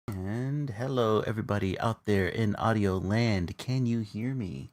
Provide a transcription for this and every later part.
And hello, everybody out there in audio land. Can you hear me?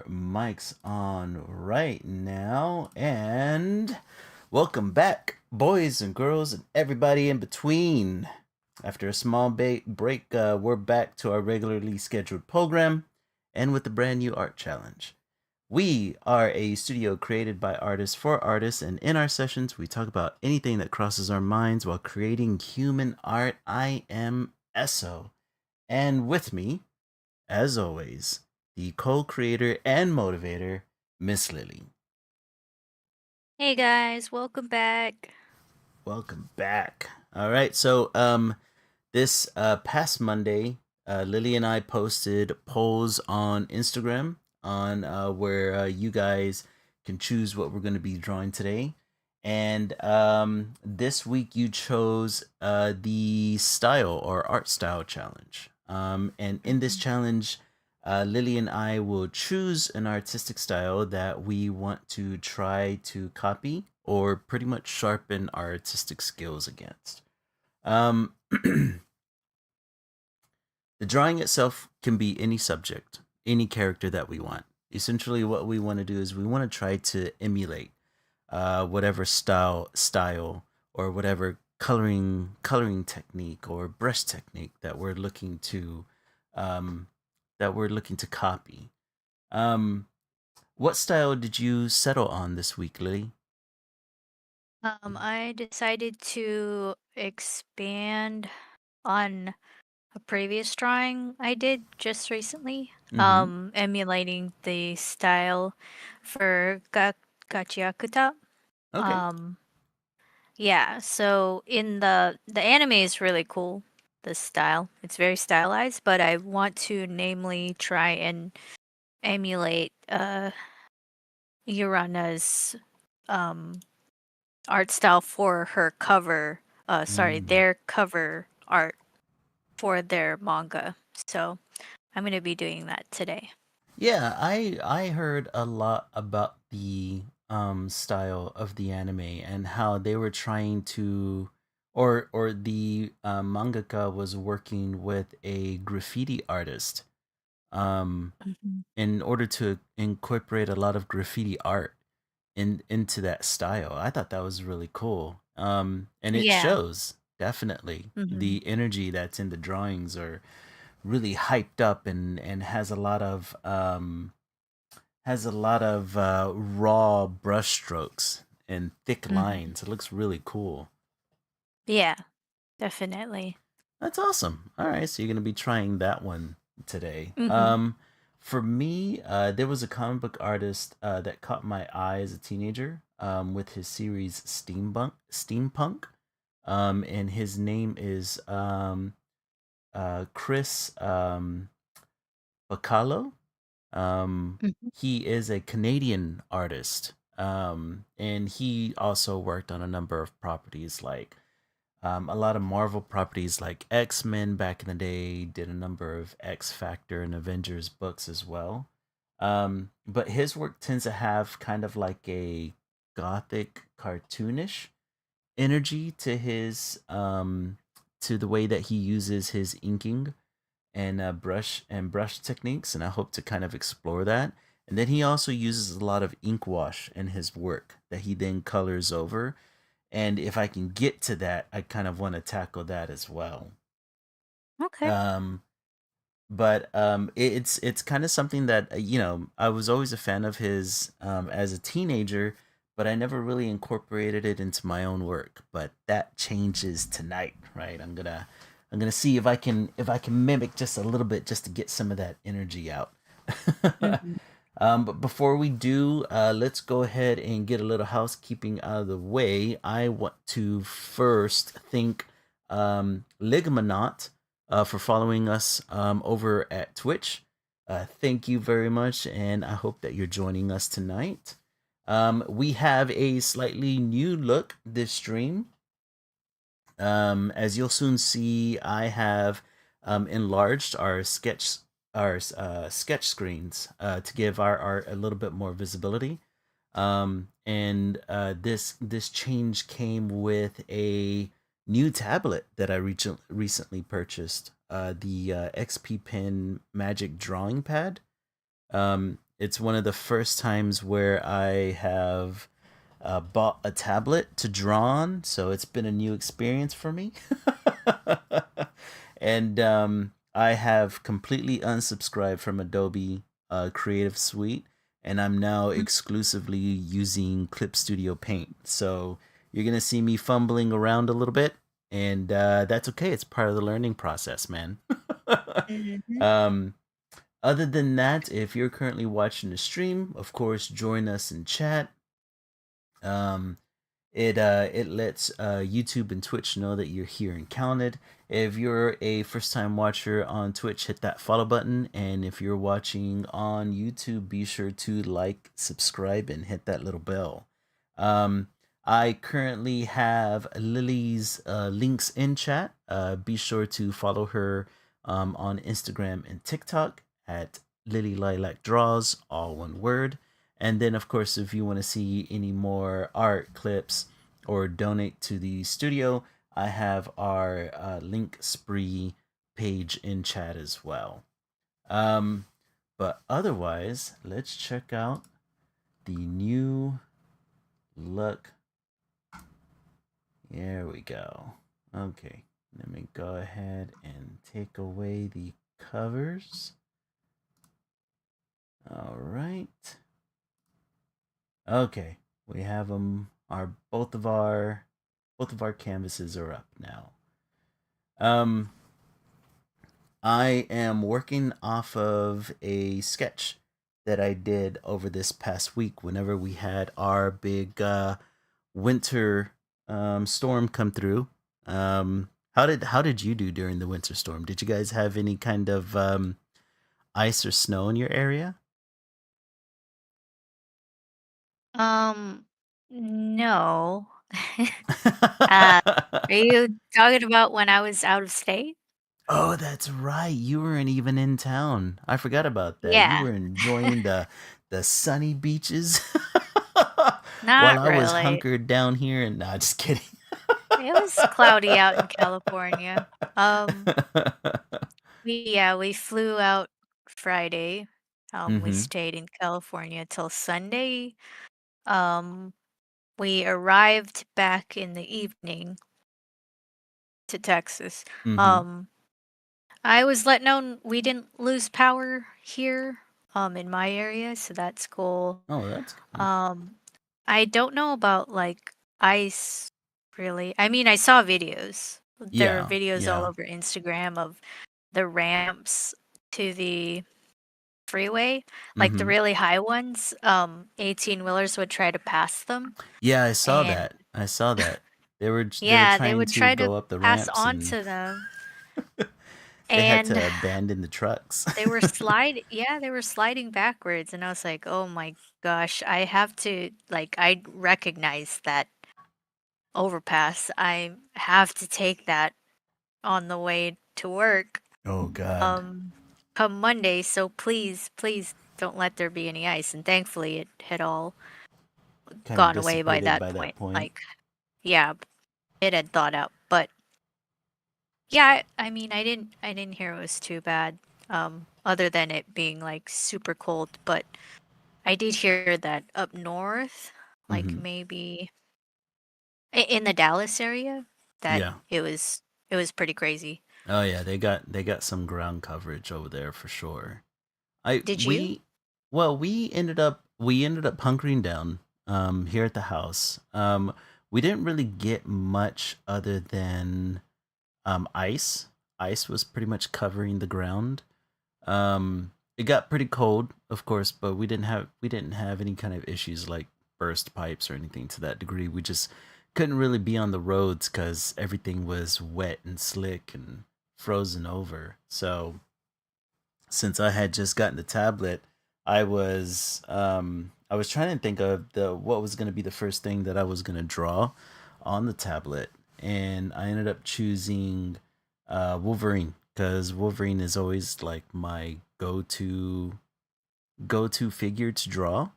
mics on right now, and welcome back, boys and girls, and everybody in between. After a small break, we're back to our regularly scheduled program and with the brand new art challenge. We are a studio created by artists for artists, and in our sessions, we talk about anything that crosses our minds while creating human art. I am Esso, and with me, as always, the co creator and motivator, Miss Lily. Hey guys, welcome back. Welcome back. All right, so this past Monday, Lily and I posted polls on Instagram on where you guys can choose what we're going to be drawing today. And this week you chose the style or art style challenge. And in this Mhm. challenge, Lily and I will choose an artistic style that we want to try to copy or pretty much sharpen our artistic skills against. Um, The drawing itself can be any subject, any character that we want. Essentially, what we want to do is we want to try to emulate whatever style or whatever coloring technique or brush technique um, that we're looking to copy. Um, what style did you settle on this week, Lily? I decided to expand on a previous drawing I did just recently, Mm-hmm. emulating the style for Gachiakuta. Okay. Um, yeah, so in the anime is really cool, the style. It's very stylized, but I want to namely try and emulate Urana's um art style for her cover, Mm. their cover art for their manga. So I'm gonna be doing that today. Yeah, I heard a lot about the style of the anime and how they were trying to or the mangaka was working with a graffiti artist um Mhm. in order to incorporate a lot of graffiti art into that style. I thought that was really cool. And it Yeah. shows definitely Hmm. the energy that's in the drawings are really hyped up and has a lot of raw brush strokes and thick Hmm. lines. It looks really cool. Yeah, definitely. That's awesome. All right, so you're gonna be trying that one today. Hmm. For me, there was a comic book artist that caught my eye as a teenager with his series Steampunk, and his name is Chris Bacalo. Um, Hmm. he is a Canadian artist, and he also worked on a number of properties like a lot of Marvel properties like X Men back in the day, did a number of X Factor and Avengers books as well. But his work tends to have kind of like a gothic, cartoonish energy to the way that he uses his inking and brush techniques, and I hope to kind of explore that. And then he also uses a lot of ink wash in his work that he then colors over. And if I can get to that, I kind of want to tackle that as well. Okay. Um, but it's kind of something that I was always a fan of his as a teenager, but I never really incorporated it into my own work. But that changes tonight, right? I'm gonna see if I can mimic just a little bit just to get some of that energy out. Hmm. But before we do, let's go ahead and get a little housekeeping out of the way. I want to first thank Ligmanot for following us over at Twitch. Thank you very much, and I hope that you're joining us tonight. We have a slightly new look this stream. As you'll soon see, I have enlarged our sketch screens to give our art a little bit more visibility. And this change came with a new tablet that I recently purchased, the XP Pen Magic Drawing Pad. It's one of the first times where I have bought a tablet to draw on, so it's been a new experience for me. And I have completely unsubscribed from Adobe Creative Suite, and I'm now Mm. exclusively using Clip Studio Paint. So you're gonna see me fumbling around a little bit, and that's okay. It's part of the learning process, man. Mhm. um, Other than that, if you're currently watching the stream, of course, join us in chat. Um, it lets YouTube and Twitch know that you're here and counted. If you're a first time watcher on Twitch, hit that follow button, and if you're watching on YouTube, be sure to like, subscribe, and hit that little bell. Um, I currently have Lily's links in chat. Be sure to follow her on Instagram and TikTok at Lily Lilac Draws, all one word. And then, of course, if you want to see any more art clips or donate to the studio, I have our link spree page in chat as well. Um, but otherwise, let's check out the new look. There we go. Okay, let me go ahead and take away the covers. All right. Okay, we have them. Our both of our canvases are up now. Um, I am working off of a sketch that I did over this past week. Whenever we had our big winter storm come through. How did you do during the winter storm? Did you guys have any kind of ice or snow in your area? Um, no. Uh, are you talking about when I was out of state? Oh, that's right. You weren't even in town. I forgot about that. You Yeah, were enjoying the sunny beaches while not I was really. hunkered down here and nah, just kidding. It was cloudy out in California. We flew out Friday. We Mhm. stayed in California till Sunday. Um, we arrived back in the evening to Texas. Mhm. Um, I was let known we didn't lose power here, in my area, so that's cool. Oh, that's good. Um, I don't know about like ice really. I mean, I saw videos. There are Yeah. videos all Yeah. over Instagram of the ramps to the freeway, like the Mhm. really high ones. 18 wheelers would try to pass them, Yeah, I saw and that. I saw that. They were yeah, they trying would to try to go up the pass ramps on and to them, they had and to abandon the trucks. they were sliding backwards, and I was like, "Oh my gosh, I have to like I recognize that overpass. I have to take that on the way to work Oh god. um come Monday, so please don't let there be any ice." And thankfully it had all Kind of gone away by dissipated that by that point. point. Like, yeah, it had thawed out. But yeah, I mean, I didn't hear it was too bad. Other than it being like super cold, but I did hear that up north, like Mhm. maybe in the Dallas area, that Yeah. it was pretty crazy. Oh yeah, they got some ground coverage over there for sure. I Did you? we well we ended up hunkering down here at the house. We didn't really get much other than ice. Ice was pretty much covering the ground. It got pretty cold, of course, but we didn't have any kind of issues like burst pipes or anything to that degree. We just couldn't really be on the roads cuz everything was wet and slick and frozen over. So, since I had just gotten the tablet, I was trying to think of the what was going to be the first thing that I was going to draw on the tablet, and I ended up choosing Wolverine because Wolverine is always like my go-to figure to draw.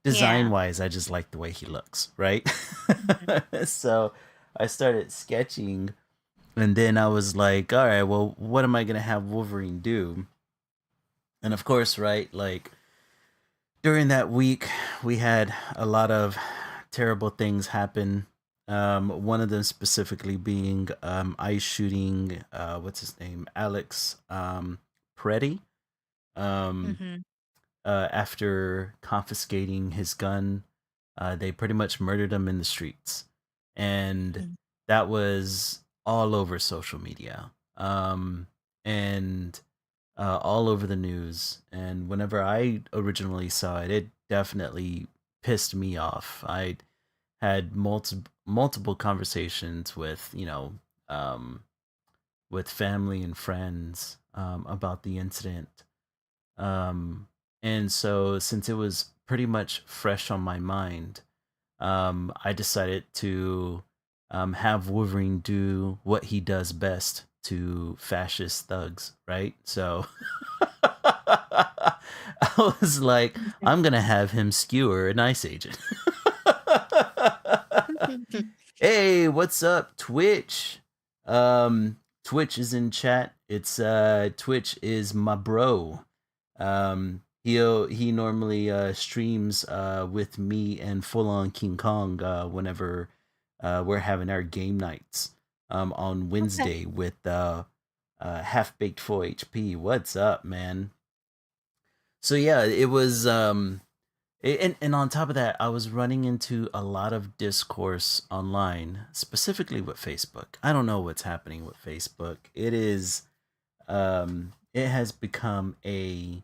Design Yeah. wise, I just like the way he looks, right? Mhm. So I started sketching, and then I was like, all right, well, what am I gonna have Wolverine do? And of course, right, like During that week, we had a lot of terrible things happen. One of them specifically being ICE shooting. What's his name? Alex Peretti. Um, Mm-hmm. After confiscating his gun, they pretty much murdered him in the streets, and that was all over social media. And all over the news. And whenever I originally saw it, it definitely pissed me off. I had multiple conversations with with family and friends about the incident. Um, and so since it was pretty much fresh on my mind, I decided to have Wolverine do what he does best to fascist thugs, right? So I was like, I'm gonna have him skewer an ICE agent. Hey, what's up, Twitch? Twitch is in chat. It's Twitch is my bro. He normally streams with me and Full On King Kong whenever we're having our game nights on Okay. Wednesday with Half Baked 4 HP. What's up, man? So yeah, it was and on top of that, I was running into a lot of discourse online, specifically with Facebook. I don't know what's happening with Facebook. It has become a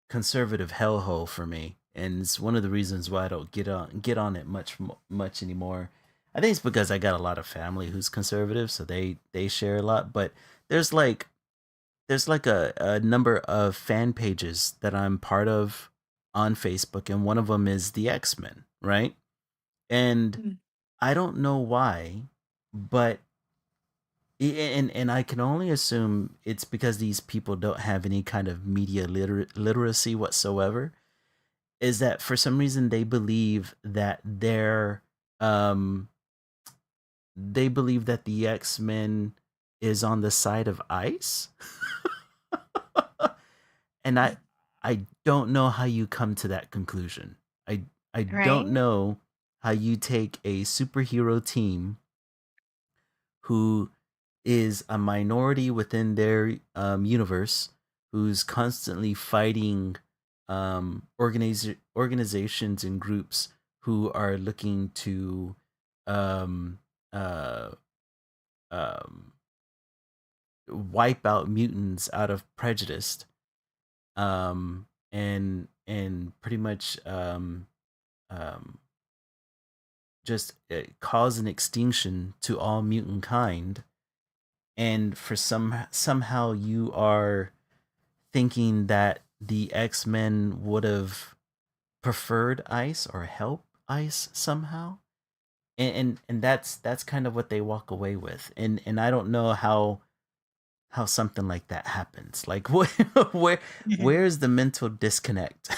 conservative hellhole for me, and it's one of the reasons why I don't get on it much anymore. I think it's because I got a lot of family who's conservative, so they share a lot. But there's like there's like a number of fan pages that I'm part of on Facebook, and one of them is the X-Men, right? And Mm. I don't know why, but and I can only assume it's because these people don't have any kind of media literacy whatsoever. Is that for some reason um they believe that the X-Men is on the side of ICE? And I don't know how you come to that conclusion. I don't Right? know how you take a superhero team who is a minority within their universe, who's constantly fighting organizations and groups who are looking to um, uh, um, wipe out mutants out of prejudice, and pretty much um, just cause an extinction to all mutant kind. And for somehow you are thinking that the X-Men would have preferred Ice or help Ice somehow. And that's kind of what they walk away with. And I don't know how something like that happens. Like where Mhm. where's the mental disconnect?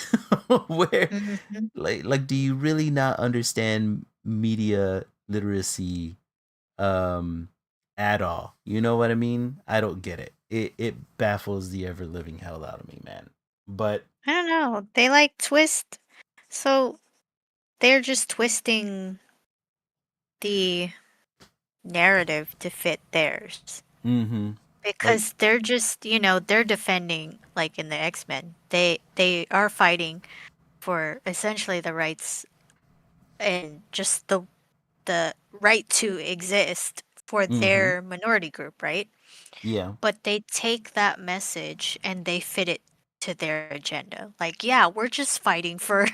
Where Mhm. like do you really not understand media literacy um at all? You know what I mean? I don't get it. It baffles the ever living hell out of me, man. But I don't know. They like twist. So they're just twisting the narrative to fit theirs. mhm. Like Because they're just, they're defending like in the X-Men. They are fighting for essentially the rights and just the right to exist for mhm. their minority group, right? Yeah. But they take that message and they fit it to their agenda. Like, yeah, we're just fighting for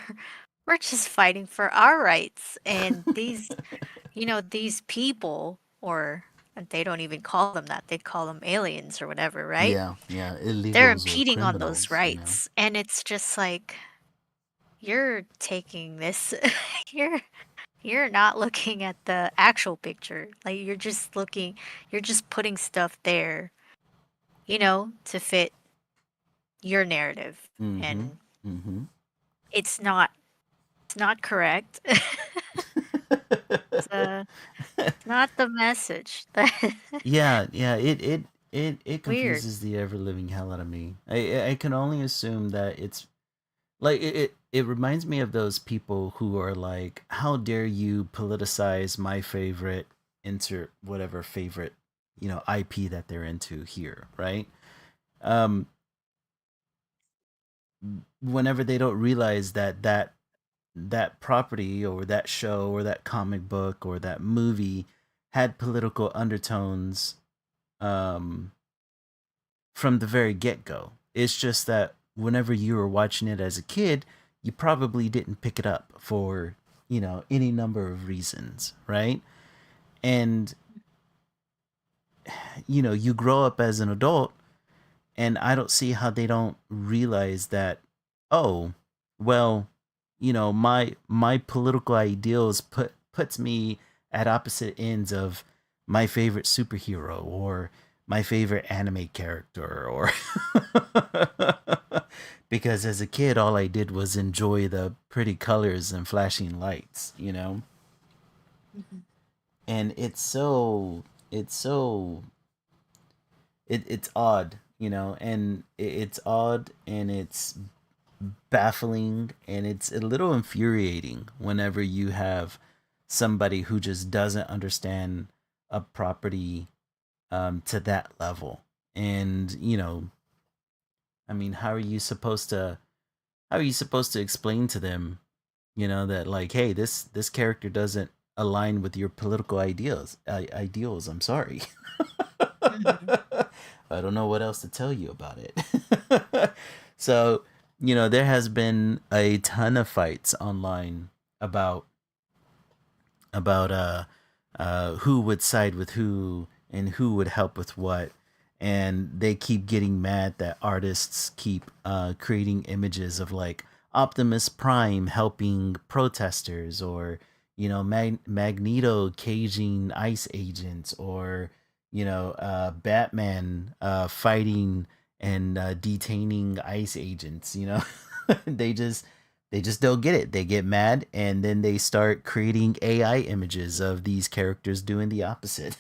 we're just fighting for our rights. And these people, or they don't even call them that, they'd call them aliens or whatever, right? Yeah, yeah, They're illegals or impeding on those criminals. rights. And it's just like, you're taking this, you're you're not looking at the actual picture. Like you're just putting stuff there, to fit your narrative. Mhm. And Mhm. it's not correct. It's not the message. Yeah, yeah, it it Weird. confuses the ever living hell out of me. I can only assume that it's like it reminds me of those people who are like, how dare you politicize my favorite insert whatever favorite, IP that they're into here, right? Um Whenever they don't realize that property or that show or that comic book or that movie had political undertones um from the very get-go. It's just that whenever you were watching it as a kid, you probably didn't pick it up for, any number of reasons, right? And you grow up as an adult, and I don't see how they don't realize that, oh, well, my political ideals puts me at opposite ends of my favorite superhero or my favorite anime character or because as a kid all I did was enjoy the pretty colors and flashing lights. Mhm. And it's odd, and it's odd and it's baffling and it's a little infuriating whenever you have somebody who just doesn't understand a property to that level. And I mean, how are you supposed to explain to them, that like, hey, this character doesn't align with your political ideals. I'm sorry. Mhm. I don't know what else to tell you about it. So, there has been a ton of fights online about who would side with who and who would help with what. And they keep getting mad that artists keep creating images of like Optimus Prime helping protesters, or Magneto caging ICE agents, or Batman fighting and detaining ICE agents. They just they just don't get it. They get mad and then they start creating AI images of these characters doing the opposite.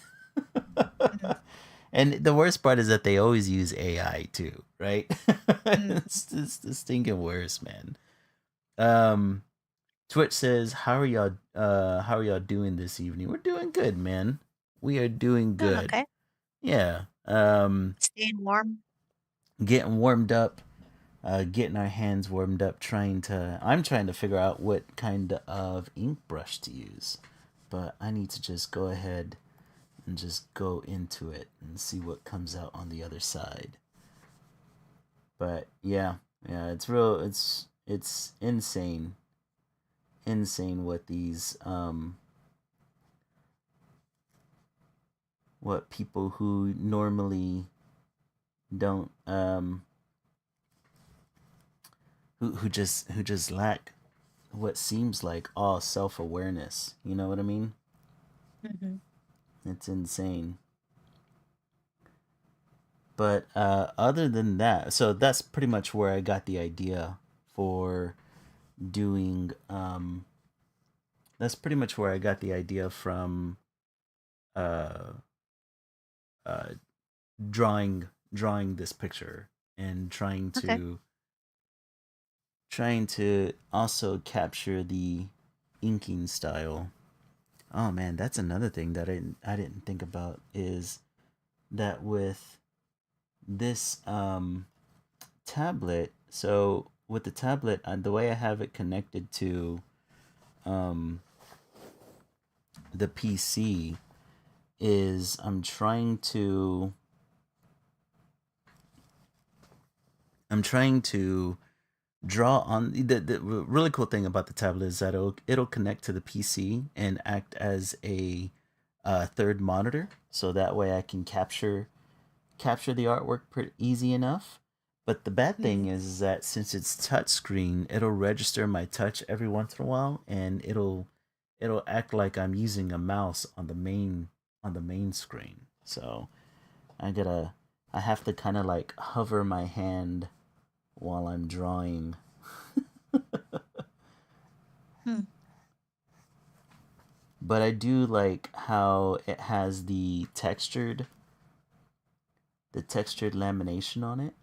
Mhm. And the worst part is that they always use AI too, right? Mhm. It's stinking worse, man. Um Twitch says, how are y'all doing this evening? We're doing good, man. We are doing Doing good. okay. Yeah. Staying warm. Getting warmed up, getting our hands warmed up, I'm trying to figure out what kind of ink brush to use. But I need to just go ahead and just go into it and see what comes out on the other side. But yeah, yeah, it's insane. Insane what these what people who normally don't who just lack what seems like all self-awareness. You know what I mean? Mhm. It's insane. But other than that, so that's pretty much where I got the idea for doing. That's pretty much where I got the idea from. Uh, uh, drawing this picture and Okay. trying to also capture the inking style. Oh man, that's another thing that I didn't think about is that with this tablet. So with the tablet, the way I have it connected to um, the PC is I'm trying to draw on the really cool thing about the tablet is that it'll connect to the PC and act as a third monitor, so that way I can capture the artwork pretty easy enough. But the bad thing Mhm. is that since it's touchscreen, it'll register my touch every once in a while, and it'll act like I'm using a mouse on the main screen. So I gotta I have to kind of like hover my hand while I'm drawing. Hmm. But I do like how it has the textured the textured lamination on it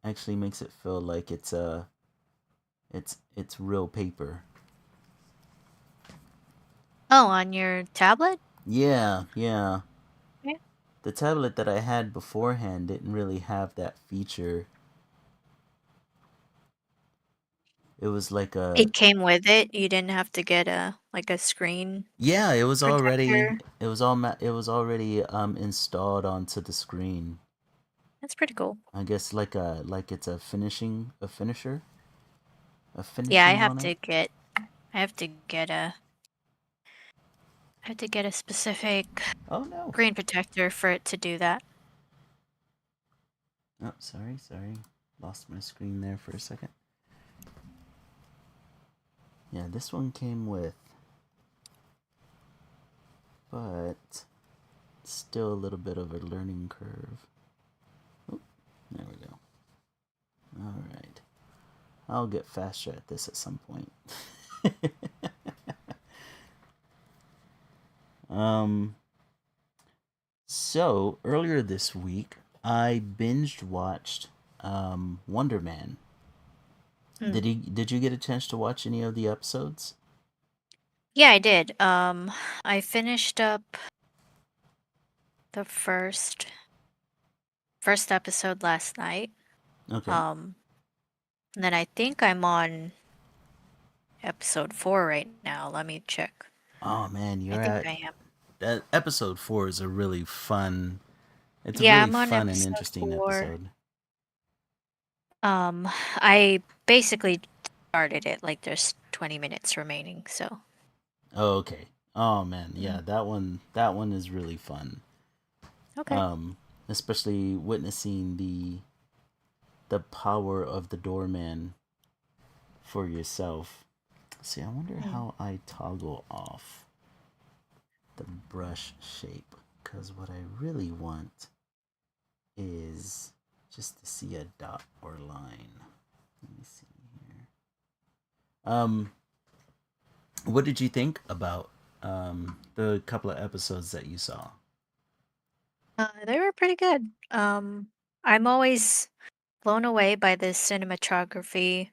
actually makes it feel like it's real paper. Oh, on your tablet? Yeah, yeah. Yeah. The tablet that I had beforehand didn't really have that feature. It was like a It came with it. You didn't have to get a screen yeah, protector. it was already installed onto the screen. That's pretty cool. I guess like it's a finisher, a Yeah, finishing on it. I have to get a I have to get a specific Oh no. screen protector for it to do that. Oh, sorry. Lost my screen there for a second. Yeah, this one came with, but still a little bit of a learning curve. Oh, there we go. All right. I'll get faster at this at some point. um so earlier this week I binged watched Wonder Man. Hmm. Did you get a chance to watch any of the episodes? Yeah, I did. I finished up the first episode last night. Okay. Um, and then I think I'm on episode 4 right now. Let me check. Oh man, I you're think at I am. that episode 4 is a really fun. It's a Yeah, really I'm on fun and episode interesting 4. episode. I basically started it like there's 20 minutes remaining, so. Oh, okay. Oh man, yeah, Mhm. that one is really fun. Okay. Um, Especially witnessing the power of the doorman for yourself. See, I wonder Hmm. how I toggle off the brush shape, because what I really want is just to see a dot or line. Let me see here. Um, what did you think about the couple of episodes that you saw? They were pretty good. I'm always blown away by the cinematography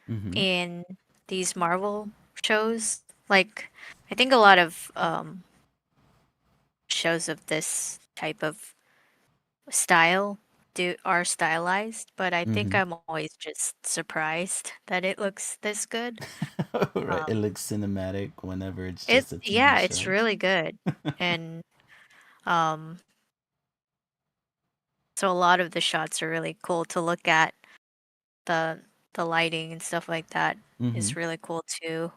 Mm-hmm. in these Marvel shows. Like, I think a lot of shows of this type of style do are stylized, but I think Mm-hmm. I'm always just surprised that it looks this good. Right. It Um, looks cinematic whenever it's it just a TV yeah, it's show. really good, and um, so a lot of the shots are really cool to look at. The the lighting and stuff like that Mm-hmm. is really cool too.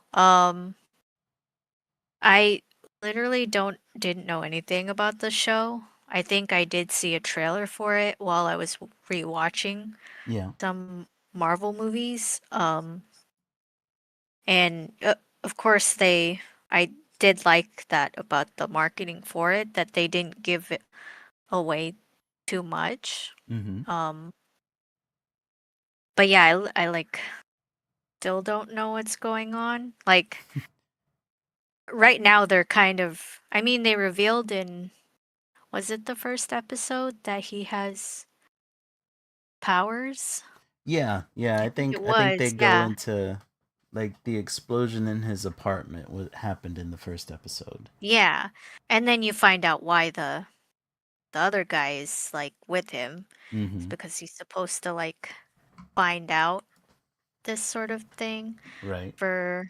I literally didn't know anything about the show. I think I did see a trailer for it while I was rewatching Yeah. some Marvel movies. And of course I did like that about the marketing for it that they didn't give it away too much. Mm-hmm. Um, but yeah, I like still don't know what's going on. Like right now they're kind of I mean they revealed in was it the first episode that he has powers? Yeah, yeah. I think it I think they was, go yeah. into like the explosion in his apartment what happened in the first episode. Yeah. And then you find out why the other guy is like with him. It's Mm-hmm. because he's supposed to like find out this sort of thing Right. for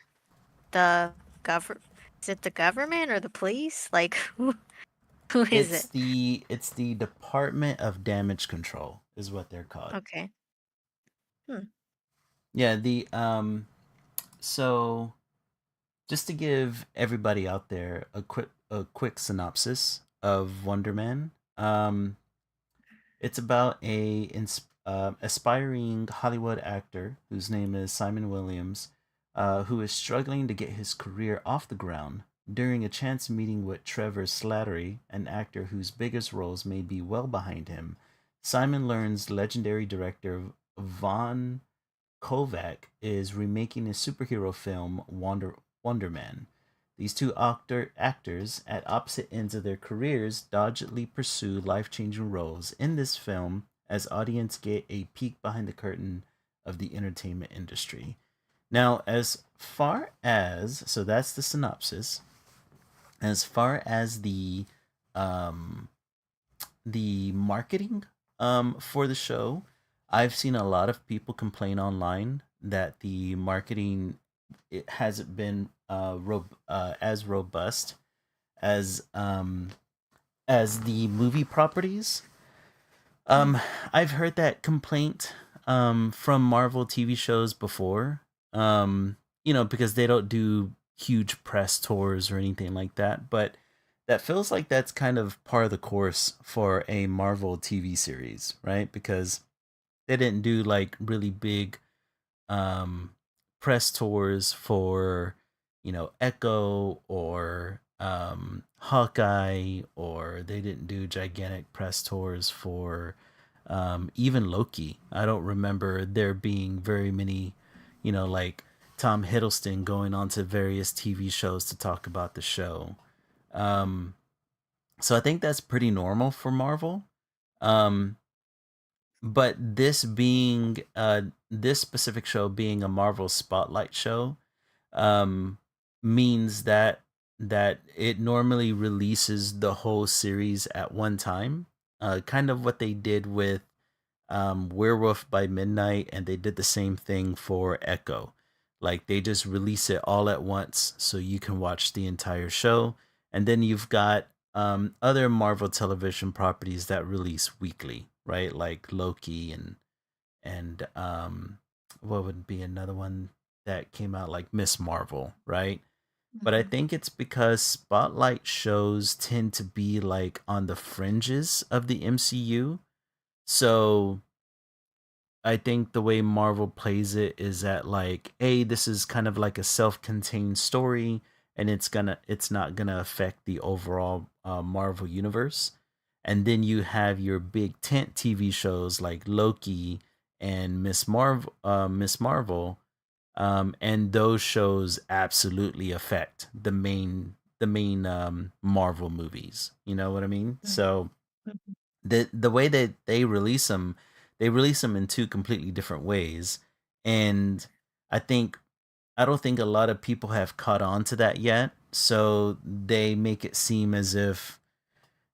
the government. Is it the government or the police? Like who is it? It's the Department of Damage Control is what they're called. Okay. Hmm. Yeah, the so just to give everybody out there a quick synopsis of Wonder Man. It's about aspiring Hollywood actor whose name is Simon Williams, who is struggling to get his career off the ground. During a chance meeting with Trevor Slattery, an actor whose biggest roles may be well behind him, Simon learns legendary director Von Kovac is remaking a superhero film, Wonder Man. These two actors at opposite ends of their careers doggedly pursue life changing roles in this film as audience get a peek behind the curtain of the entertainment industry. Now, as far as so that's the synopsis. As far as um, the marketing for the show, I've seen a lot of people complain online that the marketing it hasn't been as robust as as the movie properties. Um, I've heard that complaint from Marvel TV shows before. Because they don't do huge press tours or anything like that, but that feels like that's kind of par of the course for a Marvel TV series, right? Because they didn't do like really big um press tours for, Echo or Hawkeye, or they didn't do gigantic press tours for even Loki. I don't remember there being very many, like Tom Hiddleston going on to various TV shows to talk about the show. Um, so I think that's pretty normal for Marvel. Um, but this specific show being a Marvel Spotlight show, um, means that it normally releases the whole series at one time. Kind of what they did with Werewolf by Midnight, and they did the same thing for Echo. Like they just release it all at once so you can watch the entire show. And then you've got other Marvel television properties that release weekly, right? Like Loki and what would be another one that came out, like Miss Marvel, right? But I Mhm. think it's because spotlight shows tend to be like on the fringes of the MCU. So I think the way Marvel plays it is that, like, hey, this is kind of like a self-contained story, and it's not gonna affect the overall Marvel universe. And then you have your big tent TV shows like Loki and Miss Marvel, and those shows absolutely affect the main Marvel movies. You know what I mean? Mhm. So Mhm. the way that they release them in two completely different ways, and I think I don't think a lot of people have caught on to that yet. So they make it seem as if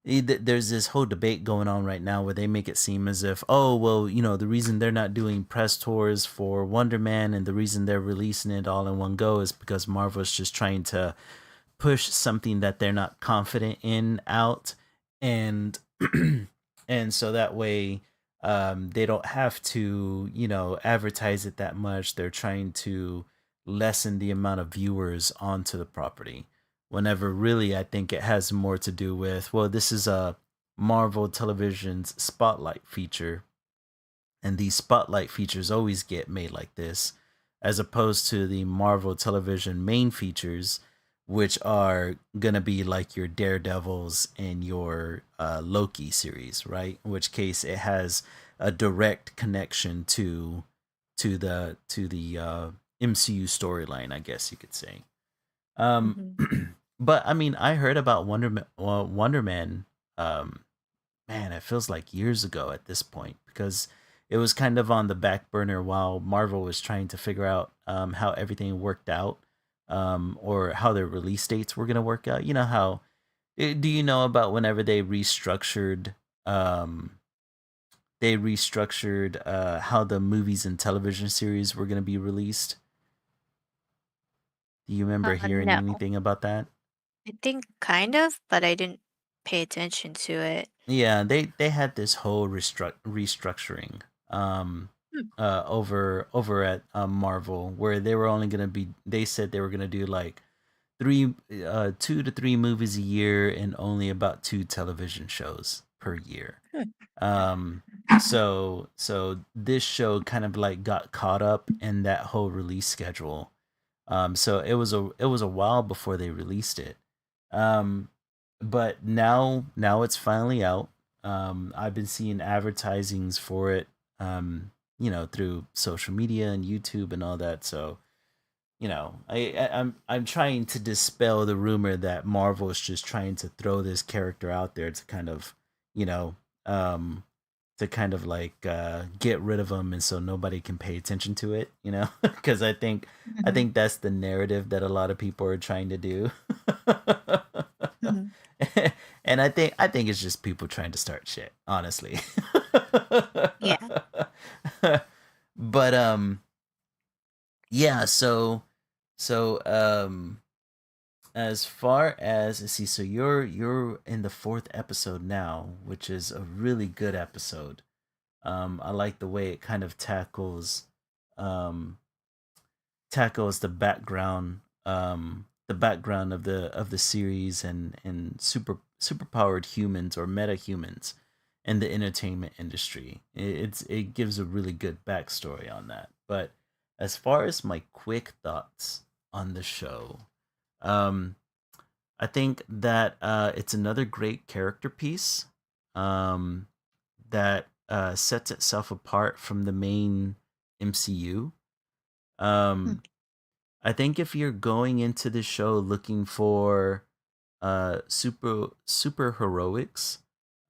there's this whole debate going on right now where they make it seem as if, oh well, the reason they're not doing press tours for Wonder Man and the reason they're releasing it all in one go is because Marvel's just trying to push something that they're not confident in out, and and so that way they don't have to advertise it that much. They're trying to lessen the amount of viewers onto the property, whenever really I think it has more to do with, well, this is a Marvel Television's spotlight feature, and these spotlight features always get made like this, as opposed to the Marvel Television main features, which are gonna be like your Daredevils and your Loki series, right? In which case it has a direct connection to the MCU storyline, I guess you could say. Um, Mhm. but I mean, I heard about Wonder Man. Man, it feels like years ago at this point, because it was kind of on the back burner while Marvel was trying to figure out how everything worked out, or how their release dates were gonna work out. You know how? Do you know about whenever um, they restructured how the movies and television series were gonna be released? Do you remember hearing No, anything about that? I think kind of, but I didn't pay attention to it. Yeah, they had this whole restructuring um Hmm. over at Marvel, where they were only gonna be they said they were gonna do like 2 to 3 movies a year and only about 2 television shows per year. Hmm. Um so this show kind of like got caught up in that whole release schedule. So it was a while before they released it. Um, but now it's finally out. I've been seeing advertisings for it, through social media and YouTube and all that. So I'm trying to dispel the rumor that Marvel is just trying to throw this character out there to kind of, you know, um, to kind of like get rid of him, and so nobody can pay attention to it, because I Mhm. think that's the narrative that a lot of people are trying to do. Mhm. And I think it's just people trying to start shit, honestly. Yeah. But yeah, so as far as, let's see, so you're in the fourth episode now, which is a really good episode. I like the way it kind of um tackles the background of the series, and superpowered humans or meta humans in the entertainment industry. It gives a really good backstory on that. But as far as my quick thoughts on the show, um I think that it's another great character piece, um, that sets itself apart from the main MCU. Mm. Um, I think if you're going into the show looking for super heroics,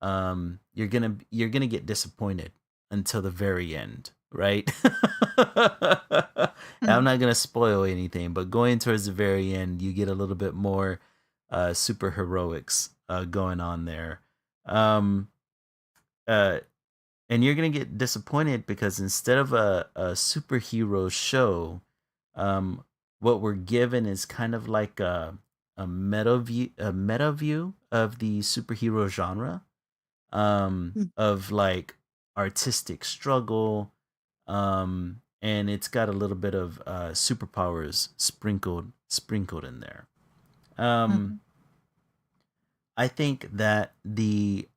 you're gonna get disappointed until the very end, right? I'm Mhm. not gonna spoil anything, but going towards the very end, you get a little bit more super heroics going on there. Um, uh, and you're gonna get disappointed because instead of a superhero show, um, what we're given is kind of like a meta view of the superhero genre, Mm. of like artistic struggle, and it's got a little bit of superpowers sprinkled in there. Um, Mhm. I think that the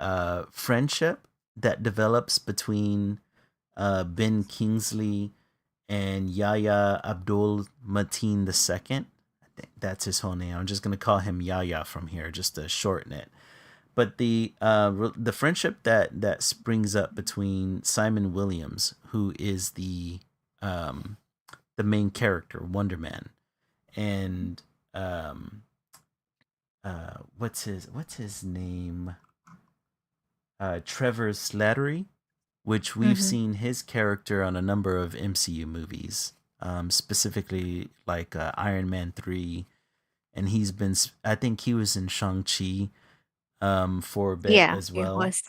friendship that develops between Ben Kingsley and Yahya Abdul Mateen II. I think that's his whole name. I'm just gonna call him Yahya from here, just to shorten it. But the friendship that springs up between Simon Williams, who is um, the main character, Wonder Man, and um, what's his name? Trevor Slattery, which we've Mhm. seen his character on a number of MCU movies, specifically like Iron Man 3. And I think he was in Shang-Chi for a bit Yeah, as it well. was.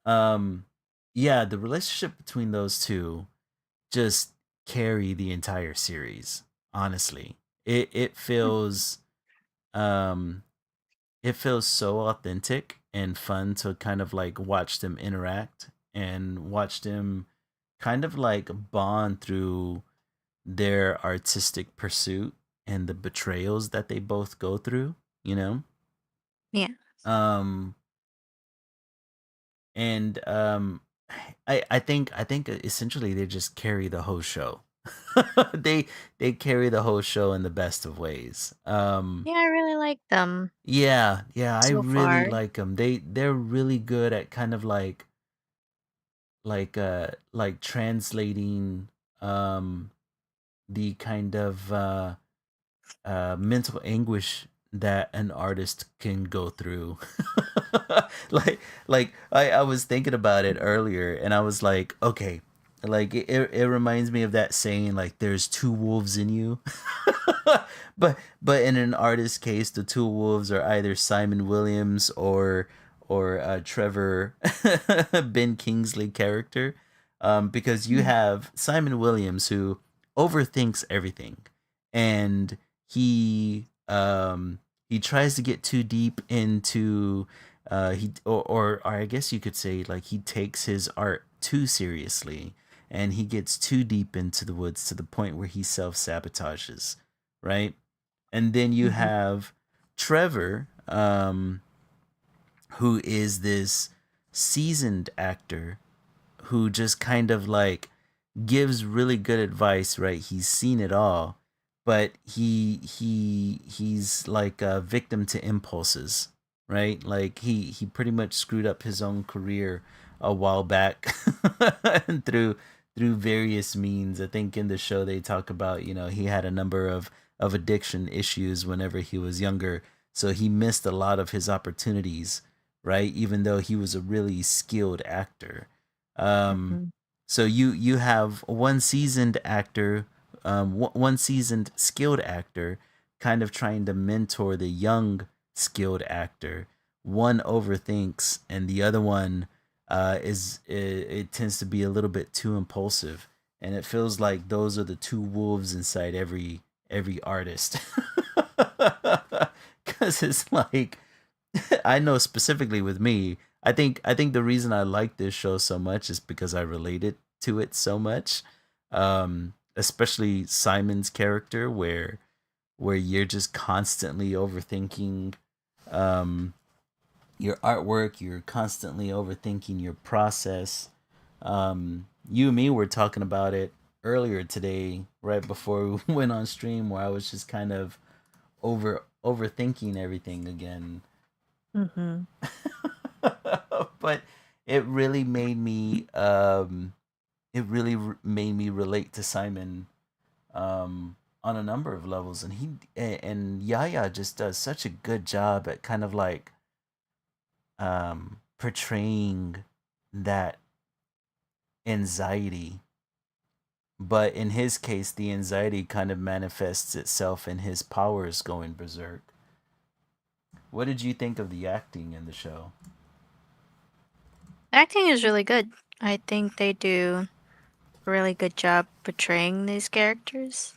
Um, yeah, the relationship between those two just carry the entire series, honestly. Um, it feels so authentic and fun to kind of like watch them interact and watch them kind of like bond through their artistic pursuit and the betrayals that they both go through, you know? Yeah. Um and I think essentially they just carry the whole show. they they carry the whole show in the best of ways. Yeah, I really like them Yeah, I so really far. like them. They're really good at kind of like translating the kind of mental anguish that an artist can go through. like I was thinking about it earlier, and I was like, okay, like it reminds me of that saying, like there's two wolves in you. But in an artist's case, the two wolves are either Simon Williams or Trevor Ben Kingsley character, because you Mm. have Simon Williams who overthinks everything, and he tries to get too deep into he or I guess you could say like he takes his art too seriously, and he gets too deep into the woods to the point where he self-sabotages, right? And then you Mhm. have Trevor, who is this seasoned actor who just kind of like gives really good advice, right? He's seen it all, but he's like a victim to impulses, right? Like he pretty much screwed up his own career a while back through through various means. I think in the show they talk about, he had a number of addiction issues whenever he was younger, so he missed a lot of his opportunities, right? Even though he was a really skilled actor. Um, Mhm. so you have one seasoned actor, one seasoned skilled actor, kind of trying to mentor the young skilled actor. One overthinks, and the other one it tends to be a little bit too impulsive, and it feels like those are the two wolves inside every artist. Because it's like, I know specifically with me, I think the reason I like this show so much is because I related to it so much. Especially Simon's character, where you're just constantly overthinking um your artwork, you're constantly overthinking your process. You and me were talking about it earlier today, right before we went on stream, where I was just kind of overthinking everything again. Mhm. But it really made me made me relate to Simon on a number of levels, and and Yaya just does such a good job at kind of like portraying that anxiety. But in his case, the anxiety kind of manifests itself in his powers going berserk. What did you think of the acting in the show? Acting is really good. I think they do a really good job portraying these characters.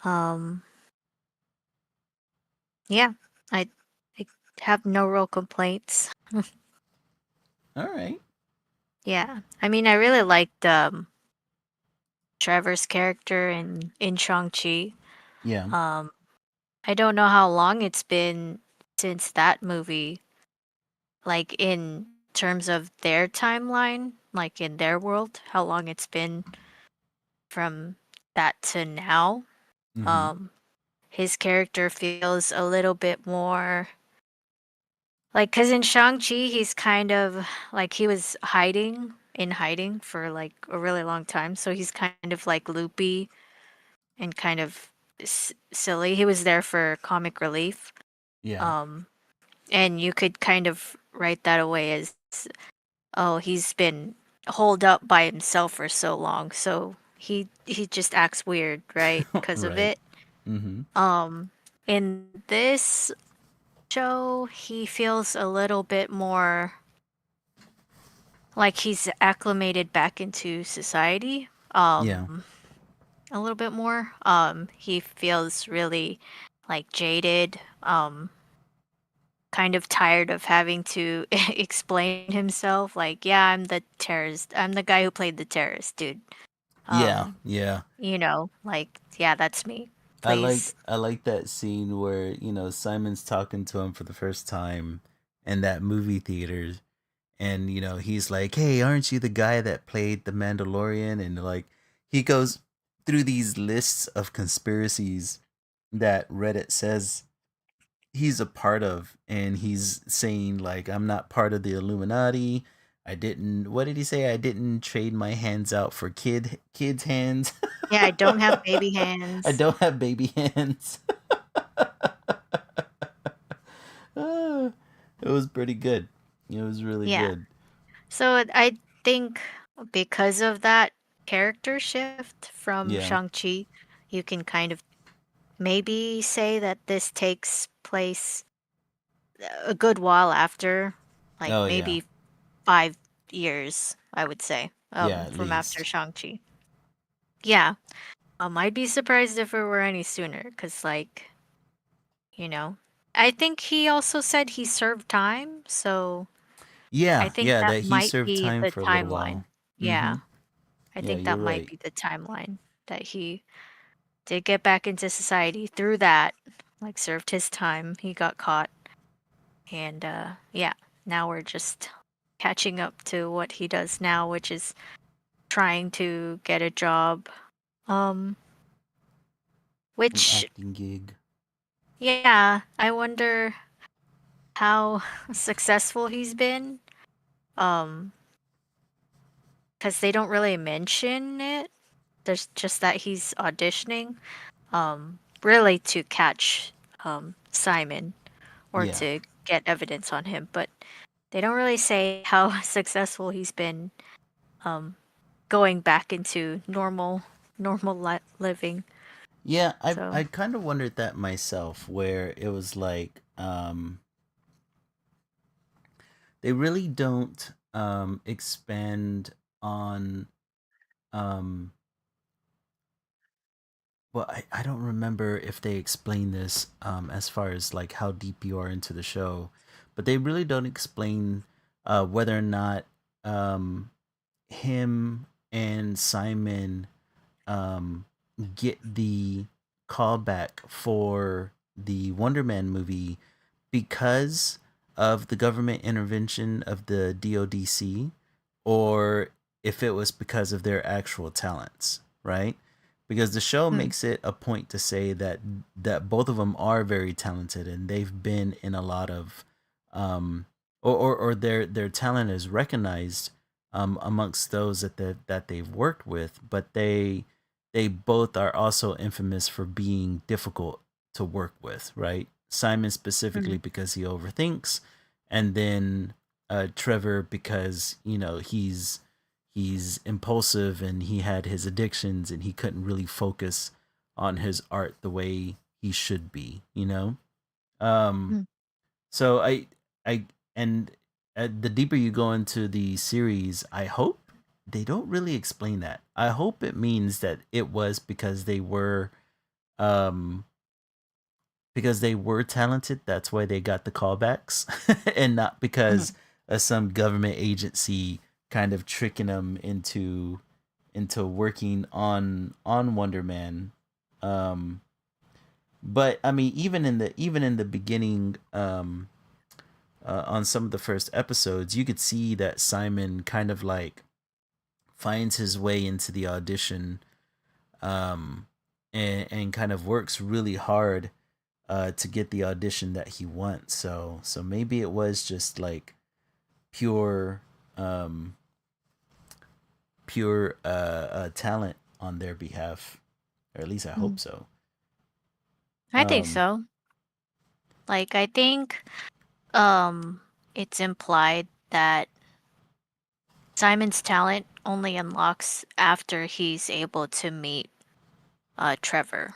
Um, yeah, I, I have no real complaints. All right. Yeah, I mean, I really liked Trevor's character in Shang-Chi. Yeah. Um, I don't know how long it's been since that movie, like in terms of their timeline, like in their world, how long it's been from that to now. Mm-hmm. Um, his character feels a little bit more like, cause in Shang-Chi, he's kind of like he was in hiding for like a really long time, so he's kind of like loopy and kind of silly. He was there for comic relief. Yeah. Um, and you could kind of write that away as, oh, he's been holed up by himself for so long, so he just acts weird, right? Because of Right. it. Mm-hmm. Um, in this show, he feels a little bit more like he's acclimated back into society. Yeah. A little bit more. He feels really like jaded. Kind of tired of having to explain himself. Like, yeah, I'm the terrorist. I'm the guy who played the terrorist, dude. Yeah. Um, Yeah. like, yeah, that's me. I like Please. I like that scene where, Simon's talking to him for the first time in that movie theater, and he's like, "Hey, aren't you the guy that played the Mandalorian?" And like, he goes through these lists of conspiracies that Reddit says he's a part of, and he's saying like, "I'm not part of the Illuminati. I didn't, what did he say? I didn't trade my hands out for kids hands. Yeah, I don't have baby I hands. don't have baby hands." Ah, it was pretty good. It was really Yeah. good. So I think because of that character shift from Yeah. Shang-Chi, you can kind of maybe say that this takes place a good while after, like Oh yeah. maybe 5 years, I would say, Yeah, at from after least. Shang-Chi. Yeah, I'd be surprised if it were any sooner, because, like, you know, I think he also said he served time, so I Yeah, think yeah, that that he might served be time the for a little timeline. while. Mm-hmm. Yeah, I Yeah, think you're that might right. be the timeline that he did get back into society through that, like, served his time, he got caught, and, yeah, now we're just catching up to what he does now, which is trying to get a job. Um, An which, acting gig. yeah, I wonder how successful he's been. Um, because they don't really mention it. There's just that he's auditioning, really to catch Simon or Yeah. to get evidence on him, but they don't really say how successful he's been um, going back into living. Yeah, I So, kind of wondered that myself, where it was like they really don't expand on um well, I don't remember if they explain this as far as like how deep you are into the show, but they really don't explain whether or not um him and Simon um get the callback for the Wonder Man movie because of the government intervention of the DODC, or if it was because of their actual talents, right? Because the show hmm, makes it a point to say that both of them are very talented and they've been in a lot of um or their talent is recognized amongst those that they've worked with, but they both are also infamous for being difficult to work with, right? Simon hmm, specifically because he overthinks, and then Trevor because he's impulsive and he had his addictions and he couldn't really focus on his art the way he should be, you know. Um, hmm. so I and the deeper you go into the series, I hope they don't really explain that. I hope it means that it was um because they were talented, that's why they got the callbacks, and not because Mhm. some government agency kind of tricking them into working on Wonder Man. Um, but I mean, even in the beginning, on some of the first episodes, you could see that Simon kind of like finds his way into the audition, um, and kind of works really hard to get the audition that he wants. So maybe it was just like pure um, pure talent on their behalf, or at least I Hmm. hope so. I think Um, so. Like, I think um, it's implied that Simon's talent only unlocks after he's able to meet Trevor.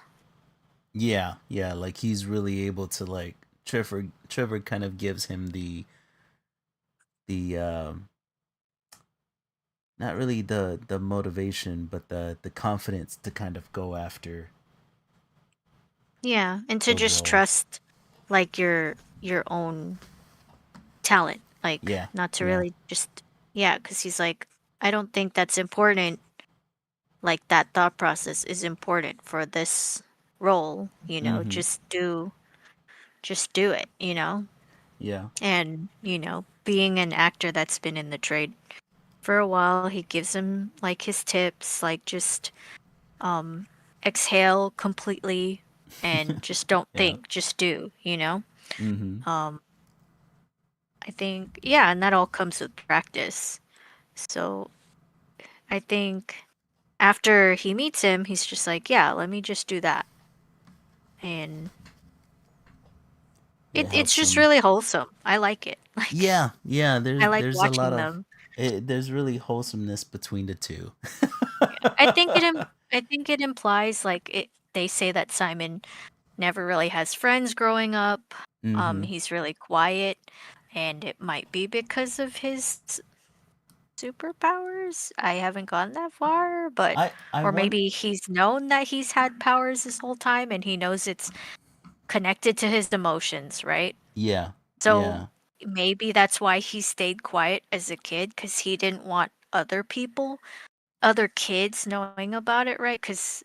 yeah, yeah, like he's really able to like Trevor kind of gives him the not really the motivation, but the confidence to kind of go after Yeah, and to the just role. trust like your own talent, like Yeah, not to yeah. really just yeah, because he's like, I don't think that's important. Like that thought process is important for this role, Mm-hmm. just do it, Yeah. and being an actor that's been in the trade for a while, he gives him like his tips, like just um exhale completely and just don't Yeah. think, just do. Mm-hmm. um I think, yeah, and that all comes with practice. So I think after he meets him, he's just like, yeah, let me just do that. And It it's helps just them. really wholesome. I like it. Like, Yeah, yeah. I There's like there's a lot watching of them. there's really wholesomeness between the two. Yeah. I think it implies like they say that Simon never really has friends growing up. Mm-hmm. He's really quiet, and it might be because of his superpowers. I haven't gone that far, but I or want. maybe he's known that he's had powers this whole time and he knows it's connected to his emotions, right? Yeah, So yeah, maybe that's why he stayed quiet as a kid because he didn't want other kids knowing about it, right? Because,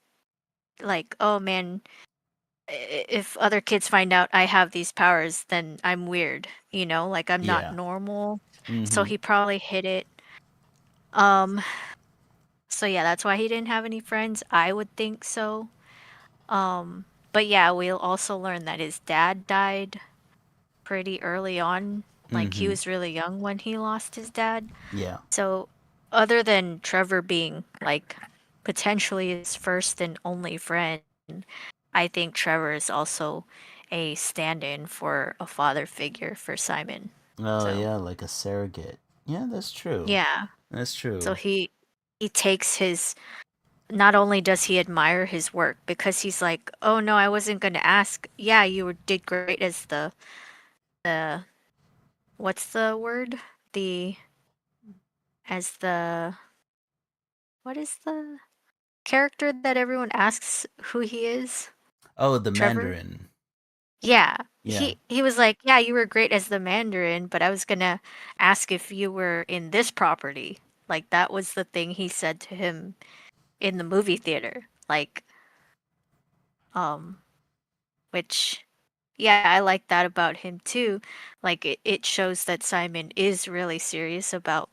like, oh man, if other kids find out I have these powers, then I'm weird, like I'm not yeah. normal. So Mm-hmm. he probably hid it. Um, so yeah, that's why he didn't have any friends. I would think so. But yeah, we'll also learn that his dad died pretty early on. Like he Mm-hmm. was really young when he lost his dad. Yeah. So other than Trevor being like potentially his first and only friend, I think Trevor is also a stand-in for a father figure for Simon. Oh So yeah, like a surrogate. Yeah, that's true. yeah, That's so true. he takes his. Not only does he admire his work because he's like, oh no, I wasn't gonna ask. Yeah, did great as the what's the word? The as the what is the character that everyone asks who he is? Oh, the Trevor? Mandarin. Yeah. Yeah. He was like, "Yeah, you were great as the Mandarin, but I was gonna ask if you were in this property." Like that was the thing he said to him in the movie theater. Like, um, which yeah, I like that about him too. Like it shows that Simon is really serious about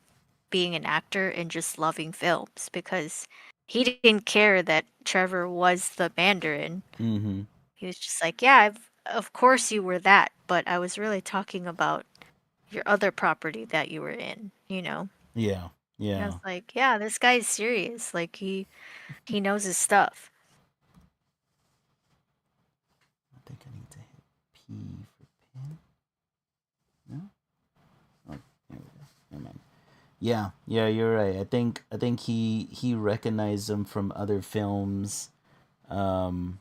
being an actor and just loving films because he didn't care that Trevor was the Mandarin. Mm-hmm. He was just like, "Yeah, of course you were that, but I was really talking about your other property that you were in, you know?" Yeah. And I Yeah. was like, "Yeah, this guy's serious. Like he knows his stuff." I think I need to hit P for pin. No? Oh, there we go. Never mind. Yeah, yeah, you're right. I think he recognized him from other films, um,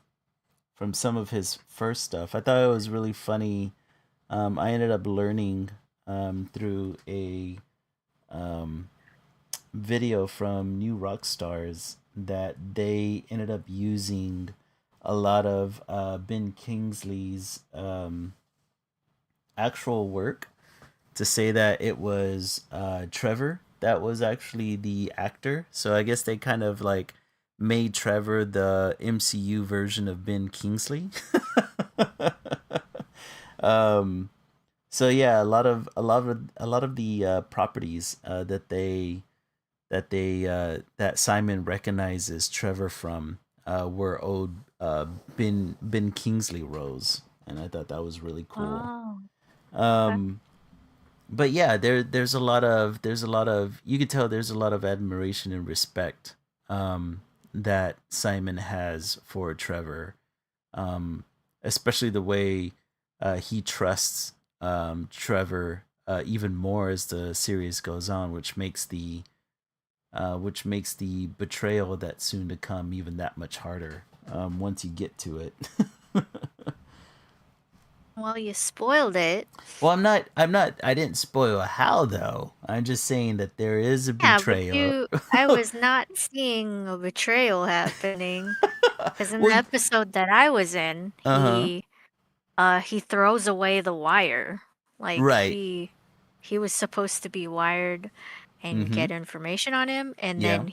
from some of his first stuff. I thought it was really funny. I ended up learning through a um, video from New Rock Stars that they ended up using a lot of Ben Kingsley's actual work to say that it was Trevor that was actually the actor. So I guess they kind of like made Trevor the MCU version of Ben Kingsley. um, so yeah, a lot of the properties that Simon recognizes Trevor from were owed Ben Kingsley roles, and I thought that was really cool. Oh, okay. Um, but yeah, there's a lot of you could tell there's a lot of admiration and respect that Simon has for Trevor, um, especially the way he trusts Trevor even more as the series goes on, which makes the betrayal that's soon to come even that much harder once you get to it. Well, you spoiled it. Well, I'm not. I didn't spoil how though. I'm just saying that there is a Yeah, but betrayal. I was not seeing a betrayal happening because in the Well, episode that I was in, uh huh. he throws away the wire. Like Right. he was supposed to be wired and Mm-hmm. get information on him, and Yeah. then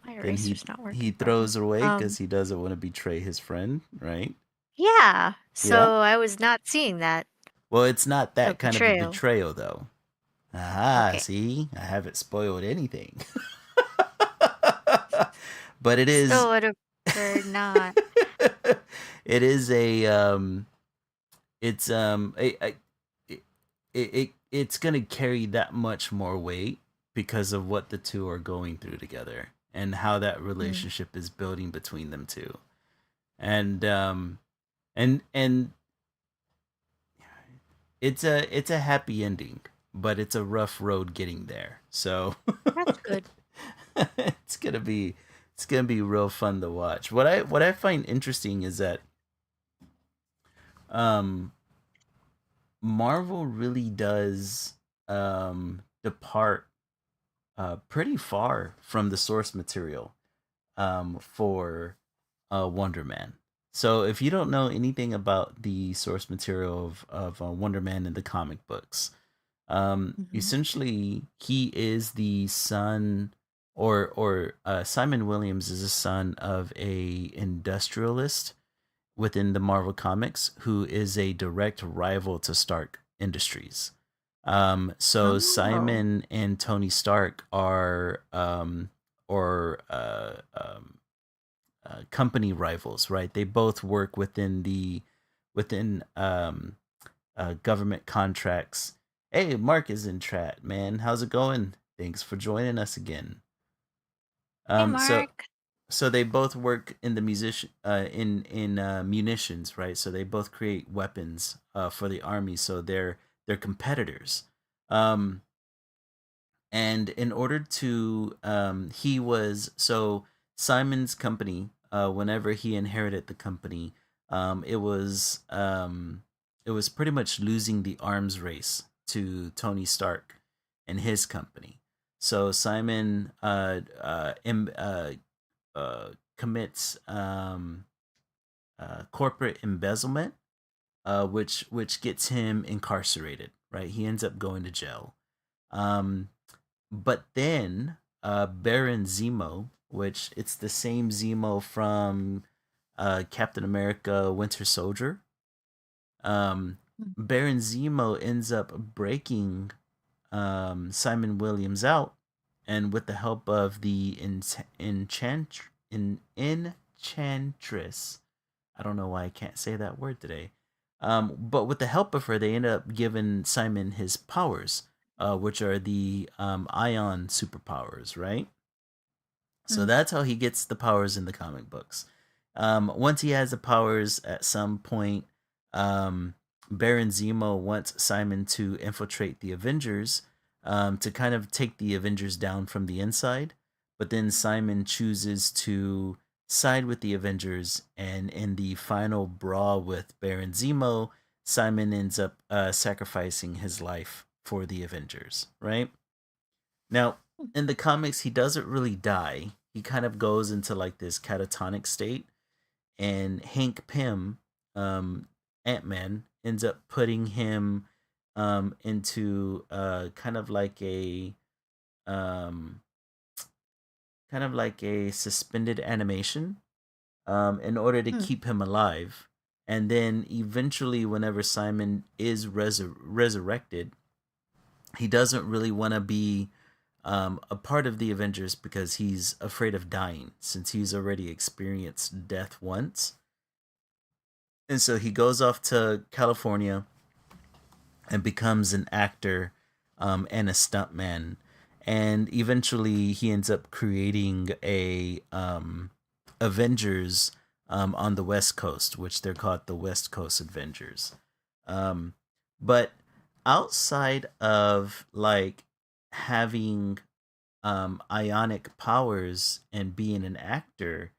my Then he eraser's not he working properly. throws away because he doesn't want to betray his friend. Right. Yeah. Yeah. So I was not seeing that Well, it's not a that kind of a betrayal. betrayal though. Aha. Okay. See, I haven't spoiled anything. But it is. Still would have preferred not. It is a it's it's gonna carry that much more weight because of what the two are going through together and how that Mm. relationship is building between them two. And it's a happy ending, but it's a rough road getting there. So That's good. it's gonna be it's gonna be real fun to watch. What I find interesting is that um Marvel really does depart pretty far from the source material for Wonder Man. So if you don't know anything about the source material of Wonder Man in the comic books, Hmm. essentially he is the son, or Simon Williams is the son of a industrialist within the Marvel Comics who is a direct rival to Stark Industries. So Oh. Simon and Tony Stark are or company rivals, right? They both work within government contracts. Hey, Mark is in chat, man. How's it going? Thanks for joining us again. Hey, Um, so Mark. so they both work in the in munitions, right? So they both create weapons for the army. So they're competitors. Um, and in order to he was so Simon's company. Whenever he inherited the company, um, it was um, it was pretty much losing the arms race to Tony Stark and his company. So Simon commits corporate embezzlement, which gets him incarcerated. Right, he ends up going to jail. Um, but then Baron Zemo, which it's the same Zemo from Captain America: Winter Soldier. Mm. Baron Zemo ends up breaking Simon Williams out, and with the help of the enchantress, I don't know why I can't say that word today. But with the help of her, they end up giving Simon his powers, which are the ion superpowers, right? So Mm. that's how he gets the powers in the comic books. Once he has the powers, at some point, um, Baron Zemo wants Simon to infiltrate the Avengers, to kind of take the Avengers down from the inside. But then Simon chooses to side with the Avengers, and in the final brawl with Baron Zemo, Simon ends up sacrificing his life for the Avengers, right? Now, in the comics, he doesn't really die. He kind of goes into like this catatonic state, and Hank Pym, um, Ant Man, ends up putting him into um, kind of like a suspended animation, in order to Mm. keep him alive. And then eventually, whenever Simon is resurrected, he doesn't really want to be a part of the Avengers because he's afraid of dying since he's already experienced death once. And so he goes off to California and becomes an actor, and a stuntman. And eventually he ends up creating a Avengers on the West Coast, which they're called the West Coast Avengers. Um, but outside of like having ionic powers and being an actor,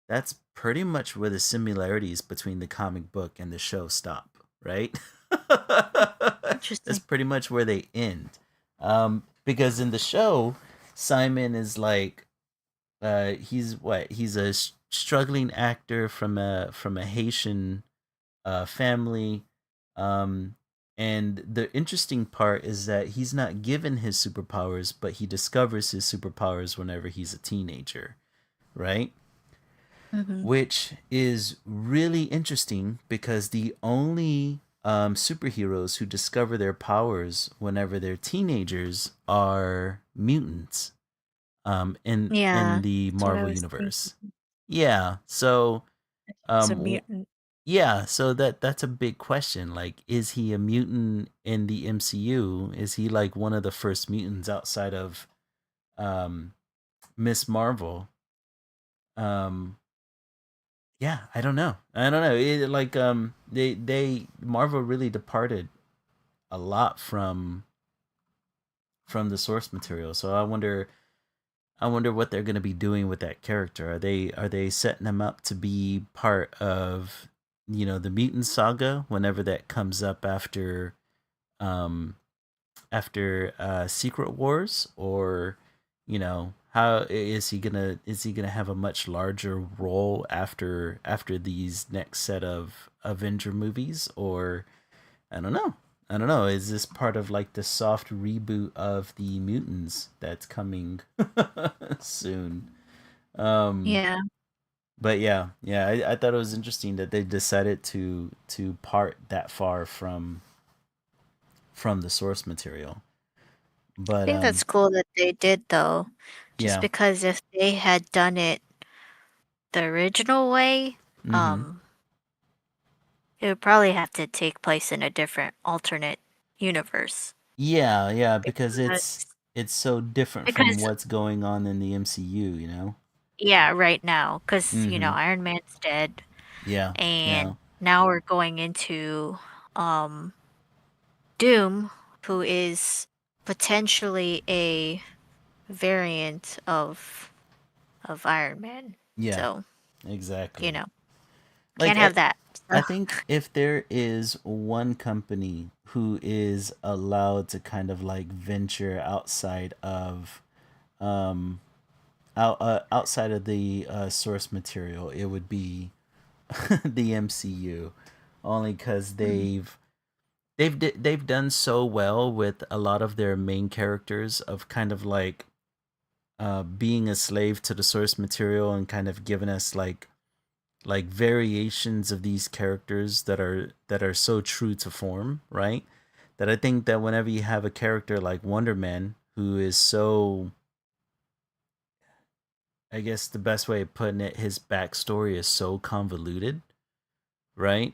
that's pretty much where the similarities between the comic book and the show stop, right? That's Interesting. pretty much where they end. Because in the show, Simon is like, he's what? He's a struggling actor from a Haitian family. Um, and the interesting part is that he's not given his superpowers, but he discovers his superpowers whenever he's a teenager, right? Hmm. Which is really interesting because the only superheroes who discover their powers whenever they're teenagers are mutants, in Yeah, the that's what I Marvel was thinking. universe. Yeah, so He's a um, mutant. yeah, so that's a big question. Like, is he a mutant in the MCU? Is he like one of the first mutants outside of um, Miss Marvel? Um, yeah, I don't know. I don't know. They Marvel really departed a lot from the source material. So I wonder what they're going to be doing with that character. Are they setting him up to be part of, the mutant saga whenever that comes up um after Secret Wars, or how is he gonna have a much larger role after these next set of Avenger movies? Or I don't know, is this part of like the soft reboot of the mutants that's coming soon? um Yeah, but yeah, I thought it was interesting that they decided to part that far from the source material. I But think that's cool that they did though. Just yeah. because if they had done it the original way, Mm-hmm. um, it would probably have to take place in a different alternate universe. Yeah, yeah, because Because it's so different from because what's going on in the MCU, you know? yeah, right now, because Mm-hmm. Iron Man's dead, Yeah. Yeah. and now we're going into um Doom, who is potentially a variant of Iron Man. Yeah. So, you Exactly. know, Like can't have that. So, I think if there is one company who is allowed to kind of like venture outside of um outside of the source material, it would be the MCU, only because mm, they've done so well with a lot of their main characters of kind of like being a slave to the source material and kind of giving us like variations of these characters that are so true to form, right? That I think that whenever you have a character like Wonder Man who is so, I guess the best way of putting it, his backstory is so convoluted, right?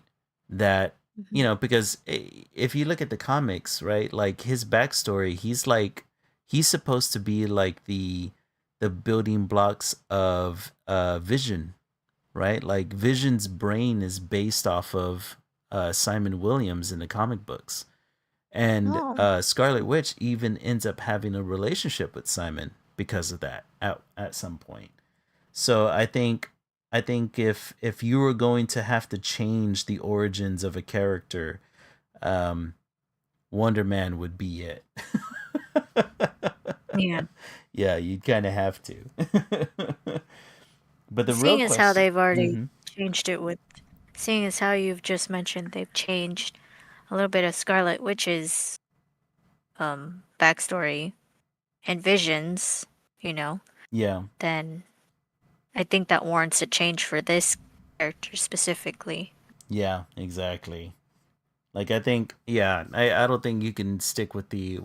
That mhm. because if you look at the comics, right, like his backstory, he's supposed to be like the building blocks of Vision, right? Like Vision's brain is based off of Simon Williams in the comic books, and Oh, Scarlet Witch even ends up having a relationship with Simon because of that at some point. So I think if you were going to have to change the origins of a character, um, Wonder Man would be it. yeah. Yeah, you'd kind of have to. But the real Seeing as how question, they've already hmm changed it with, seeing as how you've just mentioned they've changed a little bit of Scarlet Witch's backstory and visions, you know, yeah, then I think that warrants a change for this character specifically. yeah, exactly. Like I think, yeah, I don't think you can stick with the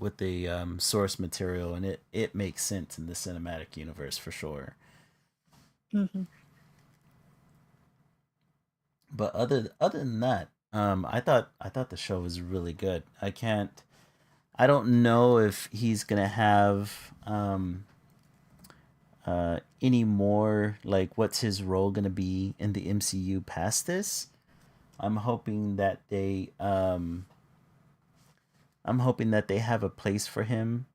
source material, and it makes sense in the cinematic universe for sure. Hmm. But other than that, I thought the show was really good. I don't know if he's gonna have any more, like what's his role gonna be in the MCU past this. I'm hoping that I'm hoping that they have a place for him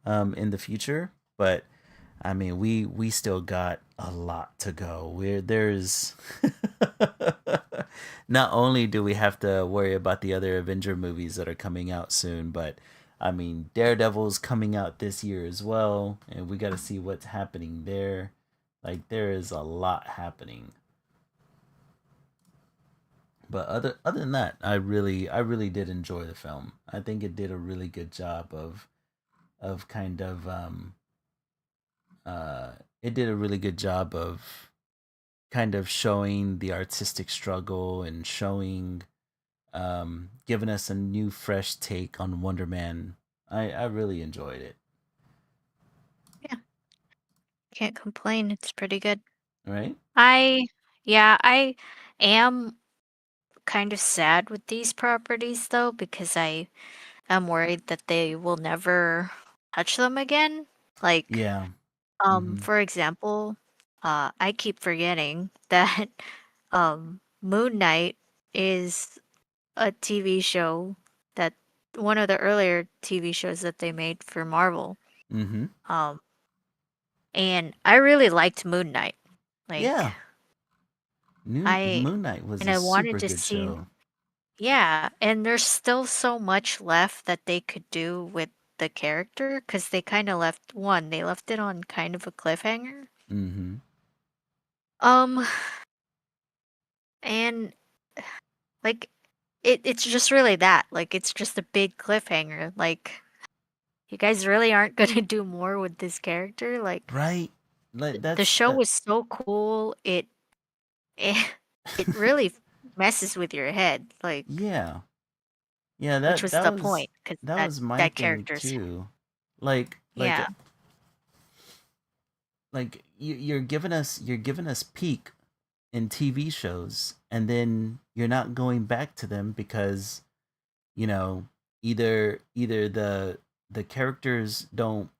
in the future, but I mean, we still got a lot to go. There's not only do we have to worry about the other Avenger movies that are coming out soon, but I mean, Daredevil's coming out this year as well, and we got to see what's happening there. Like there is a lot happening. But other than that, I really did enjoy the film. I think it did a really good job of kind of uh it did a really good job of kind of showing the artistic struggle and showing giving us a new fresh take on Wonder Man. I really enjoyed it. Yeah, can't complain. It's pretty good. Right? I, yeah, I am kind of sad with these properties though because I am worried that they will never touch them again. Like, Yeah. Mhm. for example, I keep forgetting that Moon Knight is a TV show that one of the earlier TV shows that they made for Marvel. Mhm. Um, and I really liked Moon Knight. Like, Yeah. New I Moon Knight was and a I wanted super to good see, show. yeah, and there's still so much left that they could do with the character because they kind of left one, they left it on kind of a cliffhanger. Mhm. Um, and like it's just really that. Like it's just a big cliffhanger. Like you guys really aren't gonna do more with this character. Like Right? Like the that's show that was so cool. It, it really messes with your head. Like yeah. Yeah, which was the point because that that was my that thing character's too. Like yeah. you're giving us peak in TV shows, and then you're not going back to them because you know either the characters don't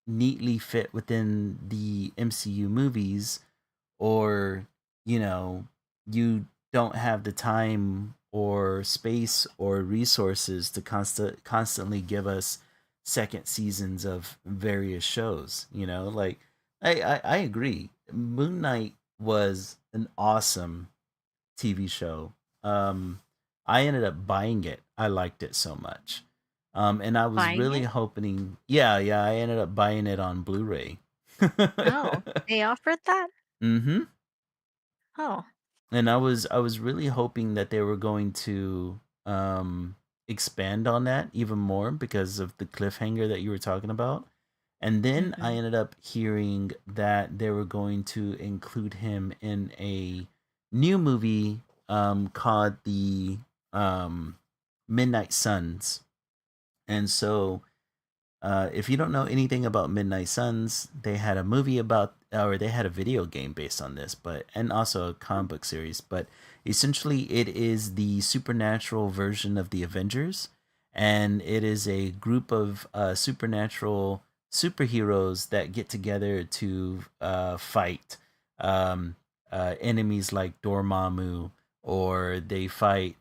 neatly fit within the MCU movies, or you know, you don't have the time or space or resources to constantly give us second seasons of various shows. Like I agree. Moon Knight was an awesome TV show. I ended up buying it. I liked it so much. And I was Buying really it? hoping, yeah, I ended up buying it on Blu-ray. Oh, they offered that? Mm-hmm. Oh. And I was really hoping that they were going to expand on that even more because of the cliffhanger that you were talking about. And then I Mhm. ended up hearing that they were going to include him in a new movie called the um, Midnight Suns. And so, if you don't know anything about Midnight Suns, they had a movie about, or they had a video game based on this, and also a comic book series. But essentially, it is the supernatural version of the Avengers, and it is a group of supernatural superheroes that get together to fight um, enemies like Dormammu, or they fight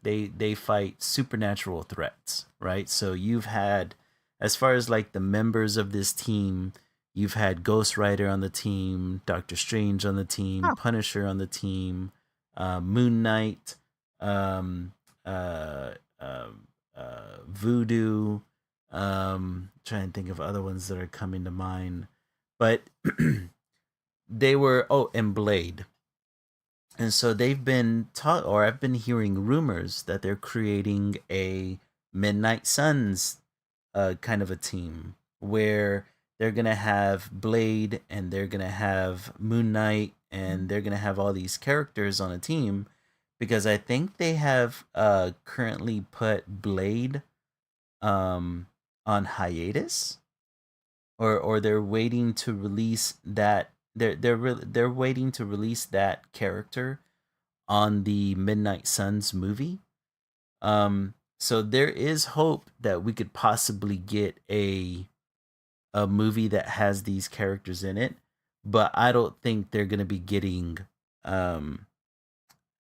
supernatural threats, right? So you've had, as far as like the members of this team, you've had Ghost Rider on the team, Doctor Strange on the team, Oh. Punisher on the team, Moon Knight, um, uh, Voodoo. Trying to think of other ones that are coming to mind, but they were, and Blade. And so they've been taught, or I've been hearing rumors that they're creating a Midnight Suns kind of a team where they're gonna have Blade and they're gonna have Moon Knight and they're gonna have all these characters on a team, because I think they have currently put Blade um on hiatus, or they're waiting to release that, they're waiting to release that character on the Midnight Suns movie. So there is hope that we could possibly get a movie that has these characters in it, but I don't think they're gonna be getting um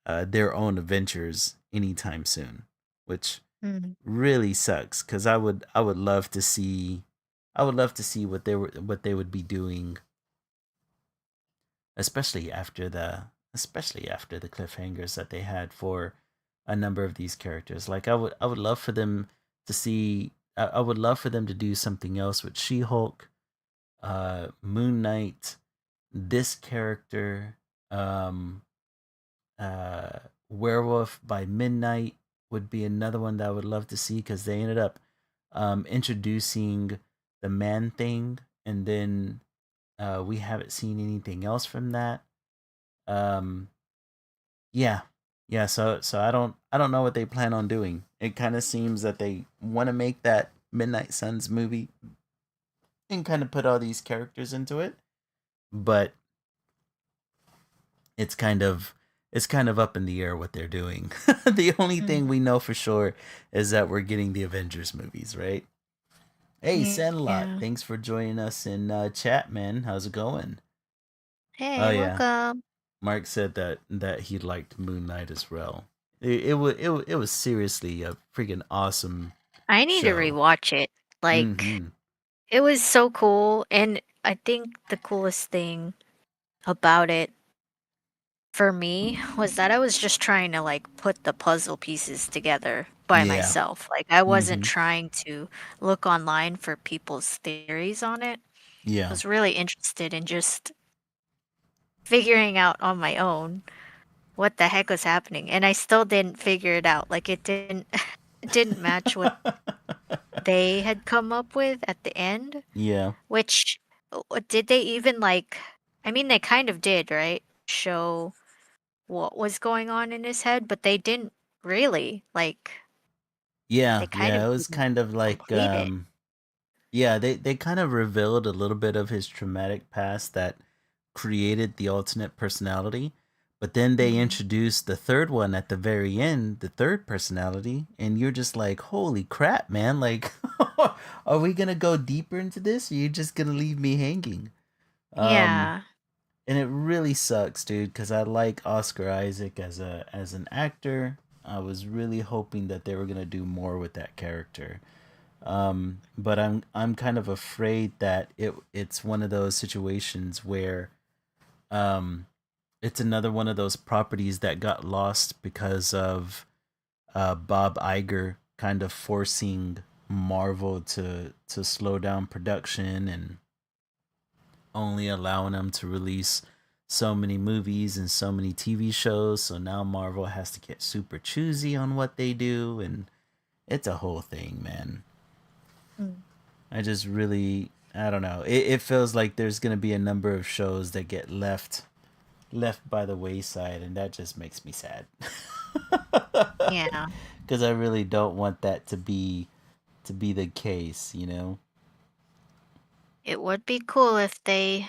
their own adventures anytime soon, which Mhm. really sucks because I would love to see, what they would be doing, especially after the cliffhangers that they had for a number of these characters. Like I would love for them to see, I would love for them to do something else with She-Hulk, Moon Knight, this character, um uh Werewolf by Midnight would be another one that I would love to see, because they ended up introducing the Man Thing, and then we haven't seen anything else from that. Um yeah. Yeah, so I don't know what they plan on doing. It kind of seems that they want to make that Midnight Suns movie and kind of put all these characters into it, but it's kind of it's kind of up in the air what they're doing. The only thing Mhm. we know for sure is that we're getting the Avengers movies, right? Hey, Sandlot, Yeah. thanks for joining us in chat, man. How's it going? Oh Hey, yeah, welcome. Mark said that he liked Moon Knight as well. It was seriously a freaking awesome I need to show. rewatch it. Like, Mm-hmm. it was so cool, and I think the coolest thing about it for me was that I was just trying to like put the puzzle pieces together by Yeah. myself. Like, I wasn't Mm-hmm. trying to look online for people's theories on it. I Yeah. was really interested in just figuring out on my own what the heck was happening, and I still didn't figure it out. Like, it didn't it didn't match what they had come up with at the end, Yeah. which did they even like, I mean, they kind of did, right? Show what was going on in his head, but they didn't really. Like, they Yeah. kind Yeah. of It was didn't kind of like complete it. yeah, they kind of revealed a little bit of his traumatic past that created the alternate personality, but then they Mhm. introduced the third one at the very end, the third personality, and you're just like, "Holy crap, man." Like Are we gonna go deeper into this, or are you just gonna leave me hanging? Um, Yeah. and it really sucks, dude, because I like Oscar Isaac as an actor. I was really hoping that they were gonna do more with that character. But I'm kind of afraid that it's one of those situations where um, it's another one of those properties that got lost because of Bob Iger kind of forcing Marvel to slow down production and only allowing them to release so many movies and so many TV shows. So now Marvel has to get super choosy on what they do, and it's a whole thing, man. Mm. I just really, I don't know. It feels like there's gonna be a number of shows that get left by the wayside, and that just makes me sad. Yeah. Because I really don't want that to be the case, you know. It would be cool if they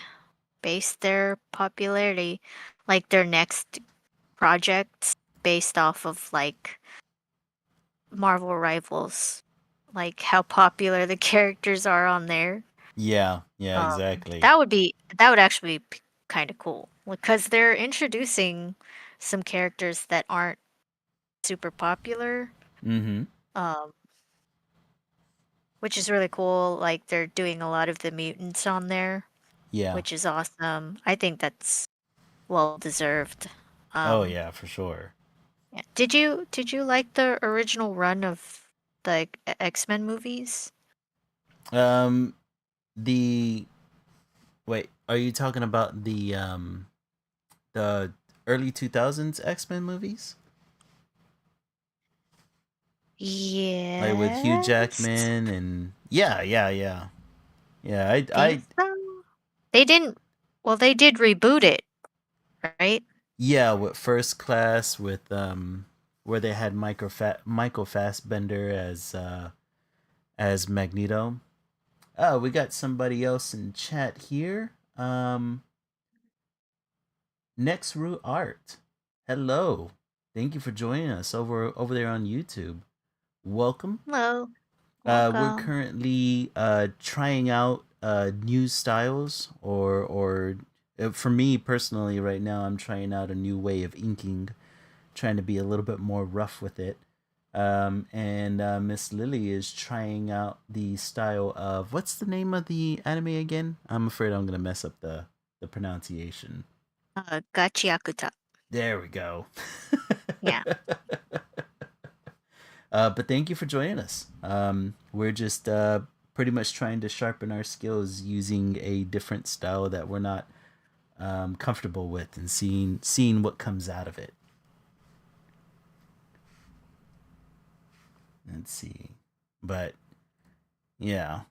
based their popularity, like their next projects, based off of like Marvel Rivals, like how popular the characters are on there. Yeah, yeah, Um, exactly. that would actually be kind of cool because they're introducing some characters that aren't super popular. Mm-hmm. Um, which is really cool. Like they're doing a lot of the mutants on there, Yeah. which is awesome. I think that's well deserved. Oh Um, yeah, for sure. yeah. Did you like the original run of the X-Men movies? Um, the wait, are you talking about the early 2000s X-Men movies? Like with Hugh Yes. Jackman and yeah, yeah, yeah. Yeah, Think so? They didn't. Well, they did reboot it, right? yeah, with First Class with where they had Michael Fassbender as Magneto. Oh, we got somebody else in chat here. Next Root Art. Hello. Thank you for joining us over there on YouTube. Welcome. Hello. We're Welcome. currently trying out new styles, or for me personally, right now, I'm trying out a new way of inking, trying to be a little bit more rough with it. And Miss Lily is trying out the style of what's the name of the anime again? I'm afraid I'm gonna mess up the pronunciation. Gachiakuta. There we go. Yeah. But thank you for joining us. We're just pretty much trying to sharpen our skills using a different style that we're not comfortable with, and seeing what comes out of it. Let's see. But yeah,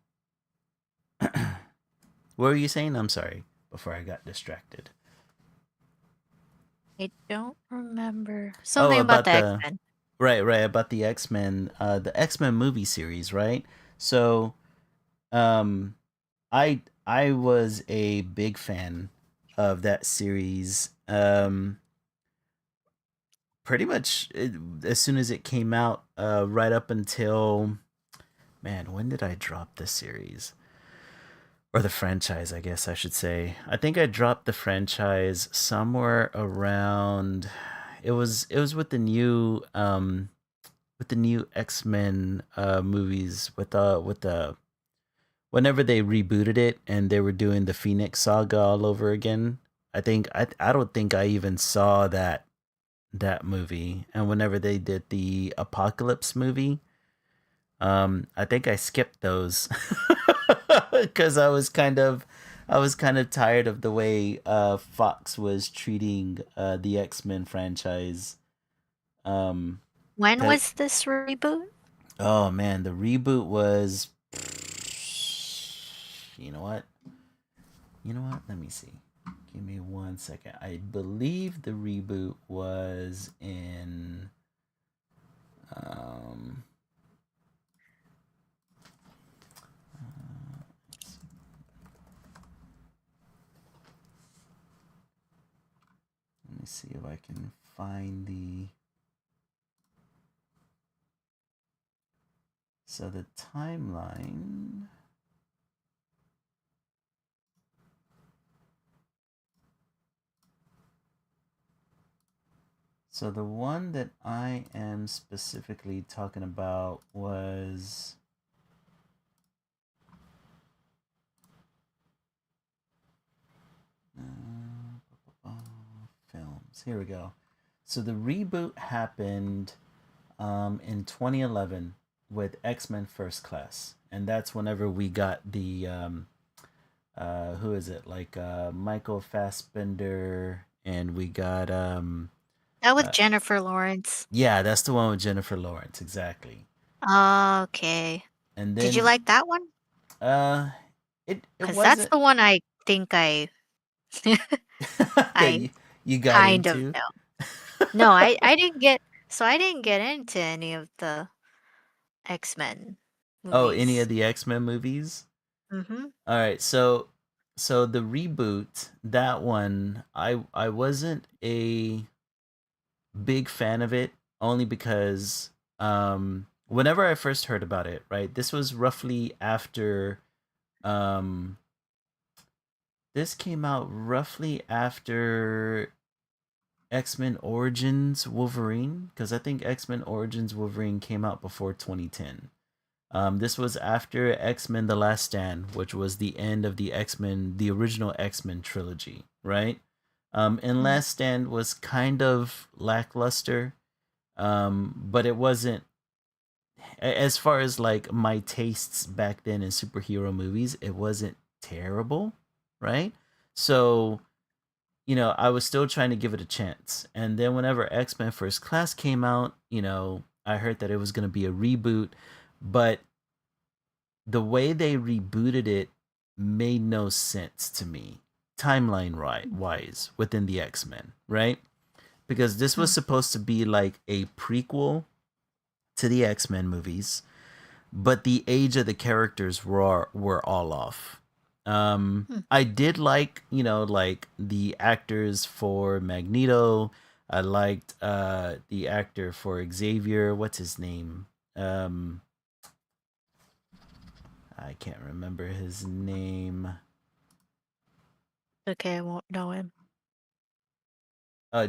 what were you saying? I'm sorry. Before I got distracted. I don't remember Oh, something about about the the X-Men. right, about the X Men movie series, right? So, um, I was a big fan of that series. Pretty much as soon as it came out, right up until man, when did I drop the series or the franchise? I guess I should say. I think I dropped the franchise somewhere around. It was with the new X Men movies with the whenever they rebooted it and they were doing the Phoenix Saga all over again. I don't think I even saw that movie. And whenever they did the Apocalypse movie, I think I skipped those because I was kind of tired of the way Fox was treating the X Men franchise. Um, When 'cause- was this reboot? oh man, the reboot was. You know what? You know what? Let me see. Give me 1 second. I believe the reboot was in. Um, let me see if I can find the So the timeline. So the one that I am specifically talking about was films. Here we go. So the reboot happened in 2011 with X-Men First Class, and that's whenever we got the who is it, like Michael Fassbender, and we got That with uh, Jennifer Lawrence. yeah, that's the one with Jennifer Lawrence, exactly. Okay. And Did you then like that one? uh it Because that's wasn't the one I think I that I you got kind of into. know. No, I didn't get so I didn't get into any of the X-Men Oh, any of movies. the X-Men movies? Mhm. All right, so the reboot, that one, I wasn't a big fan of it, only because whenever I first heard about it, right? This was roughly after um this came out roughly after X-Men Origins Wolverine, because I think X-Men Origins Wolverine came out before 2010. This was after X-Men The Last Stand, which was the end of the X-Men, the original X-Men trilogy, right? And Mm. Last Stand was kind of lackluster, but it wasn't, as far as like my tastes back then in superhero movies, it wasn't terrible, right? So, I was still trying to give it a chance. And then whenever X-Men First Class came out, I heard that it was going to be a reboot, but the way they rebooted it made no sense to me, timeline wise, within the X-Men, right? Because this was Mm. supposed to be like a prequel to the X-Men movies, but the age of the characters were all off. Mm. I did like, like the actors for Magneto. I liked the actor for Xavier. What's his name? I can't remember his name. Okay, I won't know him.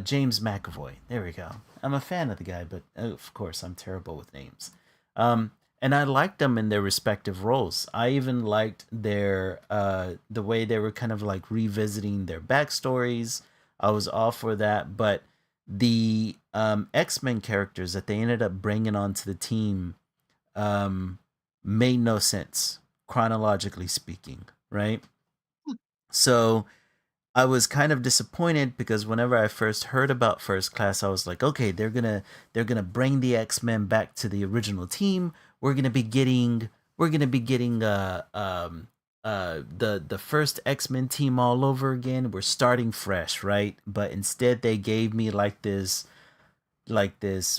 James McAvoy. There we go. I'm a fan of the guy, but of course I'm terrible with names. Um, and I liked them in their respective roles. I even liked their the way they were kind of like revisiting their backstories. I was all for that, but the X-Men characters that they ended up bringing onto the team um, made no sense chronologically speaking, right? Mm. So I was kind of disappointed because whenever I first heard about First Class, I was like, okay, they're gonna bring the X-Men back to the original team. We're gonna be getting the first X-Men team all over again. We're starting fresh, right? But instead they gave me like this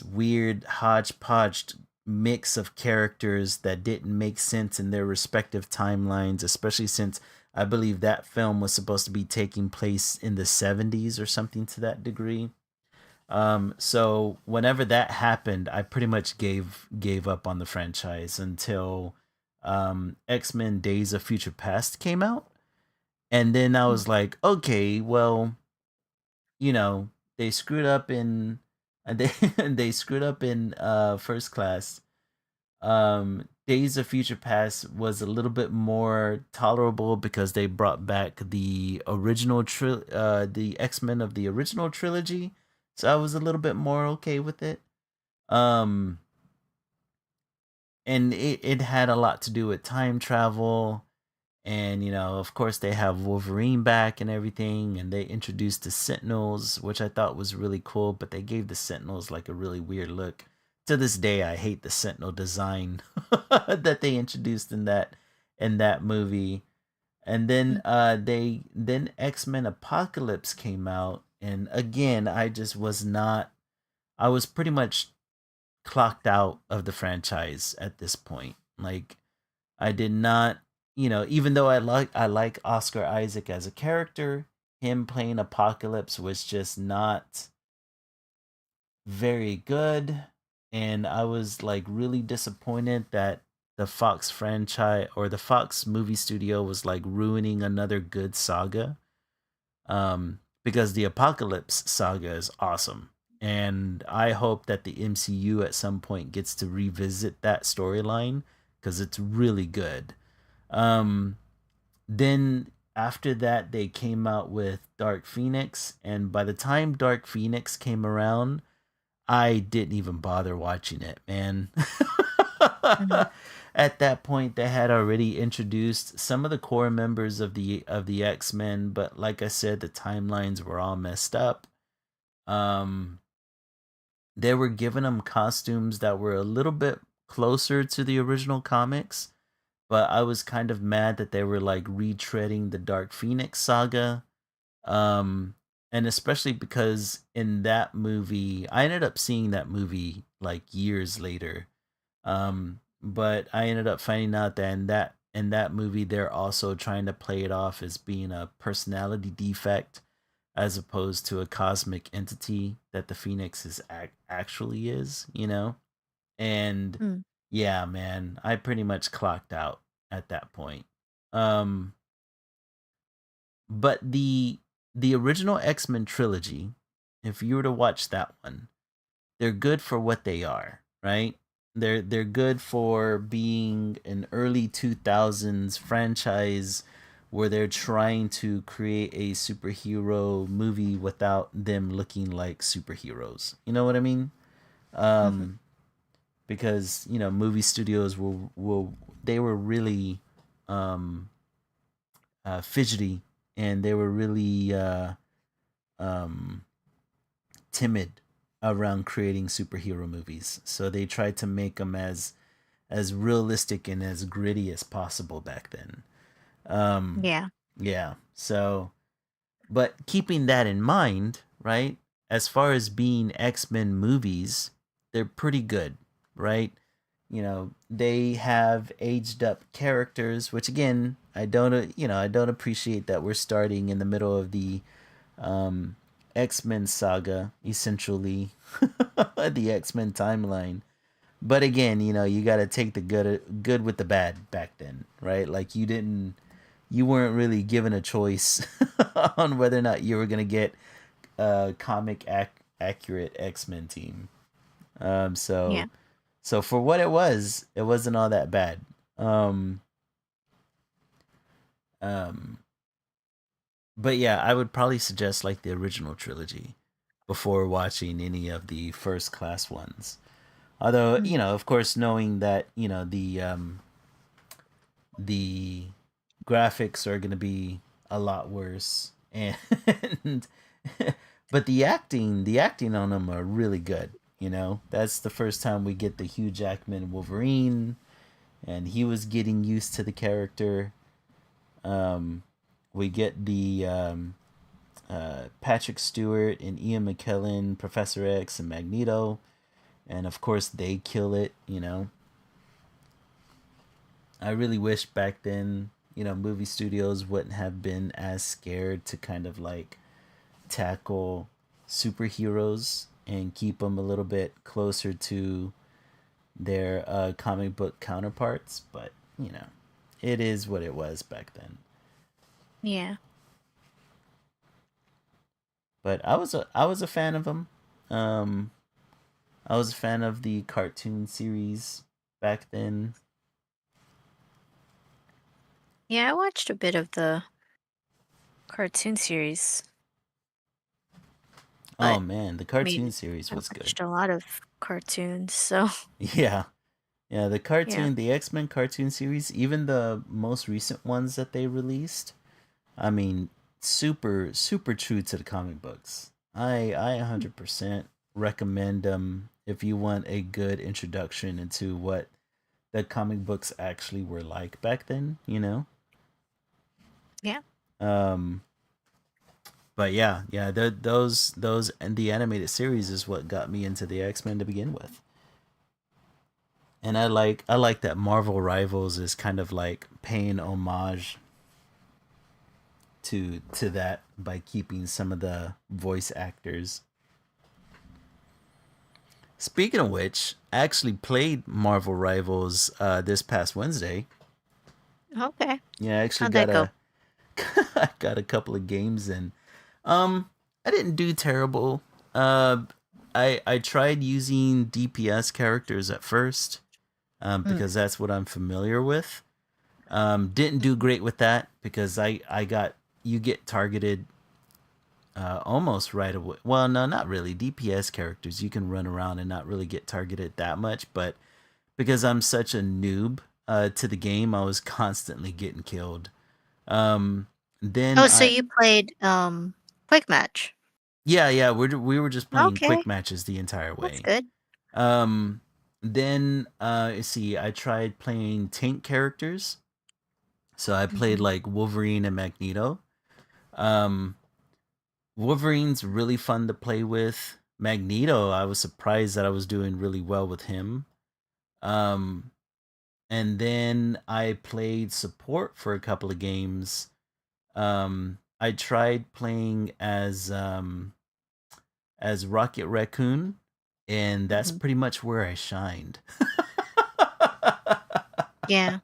weird hodgepodge mix of characters that didn't make sense in their respective timelines, especially since I believe that film was supposed to be taking place in the 70s or something to that degree. So whenever that happened, I pretty much gave up on the franchise until X-Men Days of Future Past came out. And then I Mm. was like, okay, well, you know, they screwed up in they they screwed up in First Class. Days of Future Past was a little bit more tolerable because they brought back the the X-Men of the original trilogy. So I was a little bit more okay with it. Um and it had a lot to do with time travel, and of course they have Wolverine back and everything, and they introduced the Sentinels, which I thought was really cool, but they gave the Sentinels like a really weird look. To this day I hate the Sentinel design that they introduced in that movie. And then Mm. then X-Men Apocalypse came out, and again I just was not, I was pretty much clocked out of the franchise at this point. Like, I did not, even though I like Oscar Isaac as a character, him playing Apocalypse was just not very good, and I was like really disappointed that the Fox franchise or the Fox movie studio was like ruining another good saga. Because the Apocalypse saga is awesome. And I hope that the MCU at some point gets to revisit that storyline because it's really good. Um, then after that, they came out with Dark Phoenix, and by the time Dark Phoenix came around, I didn't even bother watching it, man. Mhm. At that point, they had already introduced some of the core members of the X Men, but like I said, the timelines were all messed up. Um, they were giving them costumes that were a little bit closer to the original comics, but I was kind of mad that they were like retreading the Dark Phoenix saga. Um, and especially because in that movie, I ended up seeing that movie like years later. But I ended up finding out that in that movie they're also trying to play it off as being a personality defect as opposed to a cosmic entity that the Phoenix actually is, you know? And Mm. yeah, man, I pretty much clocked out at that point. Um but the original X-Men trilogy, if you were to watch that one, they're good for what they are, right? They're good for being an early 2000s franchise where they're trying to create a superhero movie without them looking like superheroes. You know what I mean? Mhm. Um because, movie studios will they were really um fidgety, and they were really um timid around creating superhero movies. So they tried to make them as realistic and as gritty as possible back then. Um, Yeah. yeah. So, but keeping that in mind, right? As far as being X-Men movies, they're pretty good, right? They have aged up characters, which again, I don't appreciate that we're starting in the middle of the um, X Men saga, essentially, the X Men timeline. But again, you got to take the good with the bad back then, right? Like you weren't really given a choice on whether or not you were gonna get a accurate X Men team. Um, Yeah. so so for what it wasn't all that bad. Um, um, but yeah, I would probably suggest like the original trilogy before watching any of the first class ones. Although, Mm. of course, knowing that, the graphics are going to be a lot worse, and but the acting on them are really good. That's the first time we get the Hugh Jackman Wolverine, and he was getting used to the character. Um, we get the Patrick Stewart and Ian McKellen, Professor X, and Magneto, and of course they kill it. I really wish back then, movie studios wouldn't have been as scared to kind of like tackle superheroes and keep them a little bit closer to their comic book counterparts. But it is what it was back then. Yeah. But I was a fan of them. Um, I was a fan of the cartoon series back then. Yeah, I watched a bit of the cartoon series, Oh but man, the I mean, cartoon series I was good. watched a lot of cartoons, so Yeah. Yeah, yeah. the X-Men cartoon series, even the most recent ones that they released, I mean, super super true to the comic books. I 100% recommend them if you want a good introduction into what the comic books actually were like back then. Yeah. Um but yeah, those and the animated series is what got me into the X-Men to begin with. And I like that Marvel Rivals is kind of like paying homage to that by keeping some of the voice actors. Speaking of which, I actually played Marvel Rivals this past Wednesday. Okay. Yeah, I actually How'd got that go? a I got a couple of games in. Um, I didn't do terrible. Uh, I tried using DPS characters at first, Mm. because that's what I'm familiar with. Didn't do great with that because I got you get targeted almost right away. Well, no, not really. DPS characters you can run around and not really get targeted that much, but because I'm such a noob to the game, I was constantly getting killed. Um, then Oh, so I you played Quick Match. yeah, we were just playing quick Okay, matches the entire that's way. good. Um, then let's see, I tried playing tank characters. So I played Hmm. like Wolverine and Magneto. Um, Wolverine's really fun to play with. Magneto, I was surprised that I was doing really well with him. Um, and then I played support for a couple of games. I tried playing as Rocket Raccoon, and that's Hmm. pretty much where I shined. Yeah,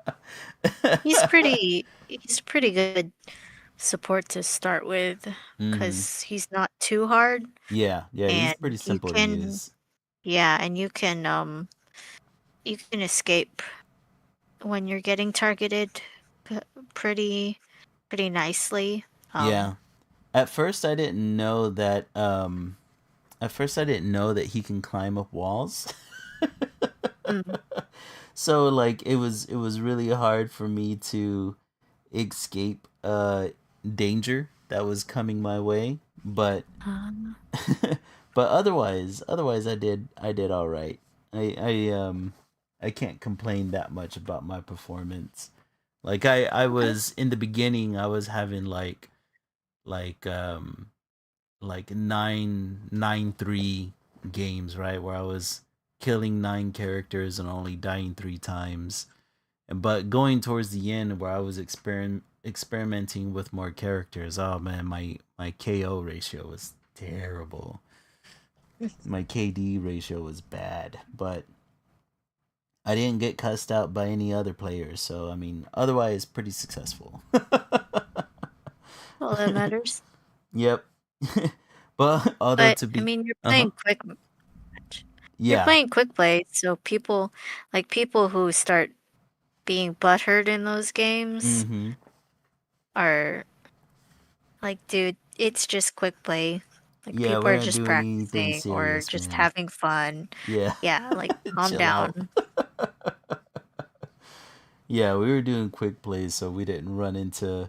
he's pretty good support to start with hmm because he's not too hard, Yeah, yeah, he's and pretty you simple to can use. yeah, and you can escape when you're getting targeted p- pretty pretty nicely. Um, Yeah. At first, I didn't know that. At first, I didn't know that he can climb up walls. mm, So like it was really hard for me to escape danger that was coming my way. But um, but otherwise I did all right. I can't complain that much about my performance. Like I okay. was in the beginning I was having like like 9-9-3 games, right? Where I was killing 9 characters and only dying 3 times. But going towards the end where I was experimenting with more characters, oh man, my KO ratio was terrible. My KD ratio was bad, but I didn't get cussed out by any other players, so I mean, otherwise pretty successful. All that matters. Yep. But although But to I be mean, you're uh-huh. playing quick match. You're Yeah. playing quick play, so people who start being butthurt in those games Mhm. are like, dude, it's just quick play. Like Yeah, people we're are not just doing anything practicing or serious, just man. having fun. Yeah. Yeah, like calm Chill out. down. Yeah, we were doing quick plays so we didn't run into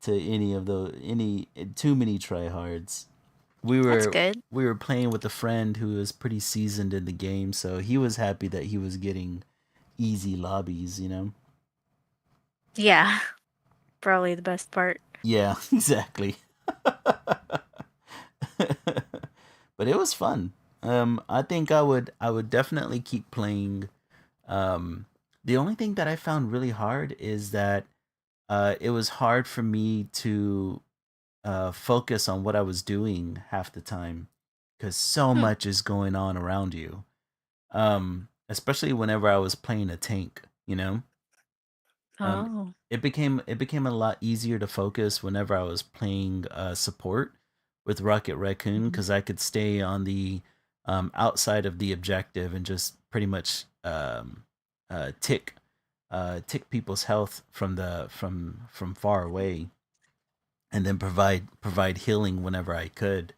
to any too many tryhards. We That's were good. we were playing with a friend who was pretty seasoned in the game, so he was happy that he was getting easy lobbies. Yeah, probably the best part. Yeah, exactly. But it was fun. I think I would definitely keep playing. Um, the only thing that I found really hard is that it was hard for me to focus on what I was doing half the time because so Hmm. much is going on around you. Especially whenever I was playing a tank. Um, Oh. it became a lot easier to focus whenever I was playing support with Rocket Raccoon Mhm. because I could stay on the outside of the objective and just pretty much tick tick people's health from far away, and then provide healing whenever I could.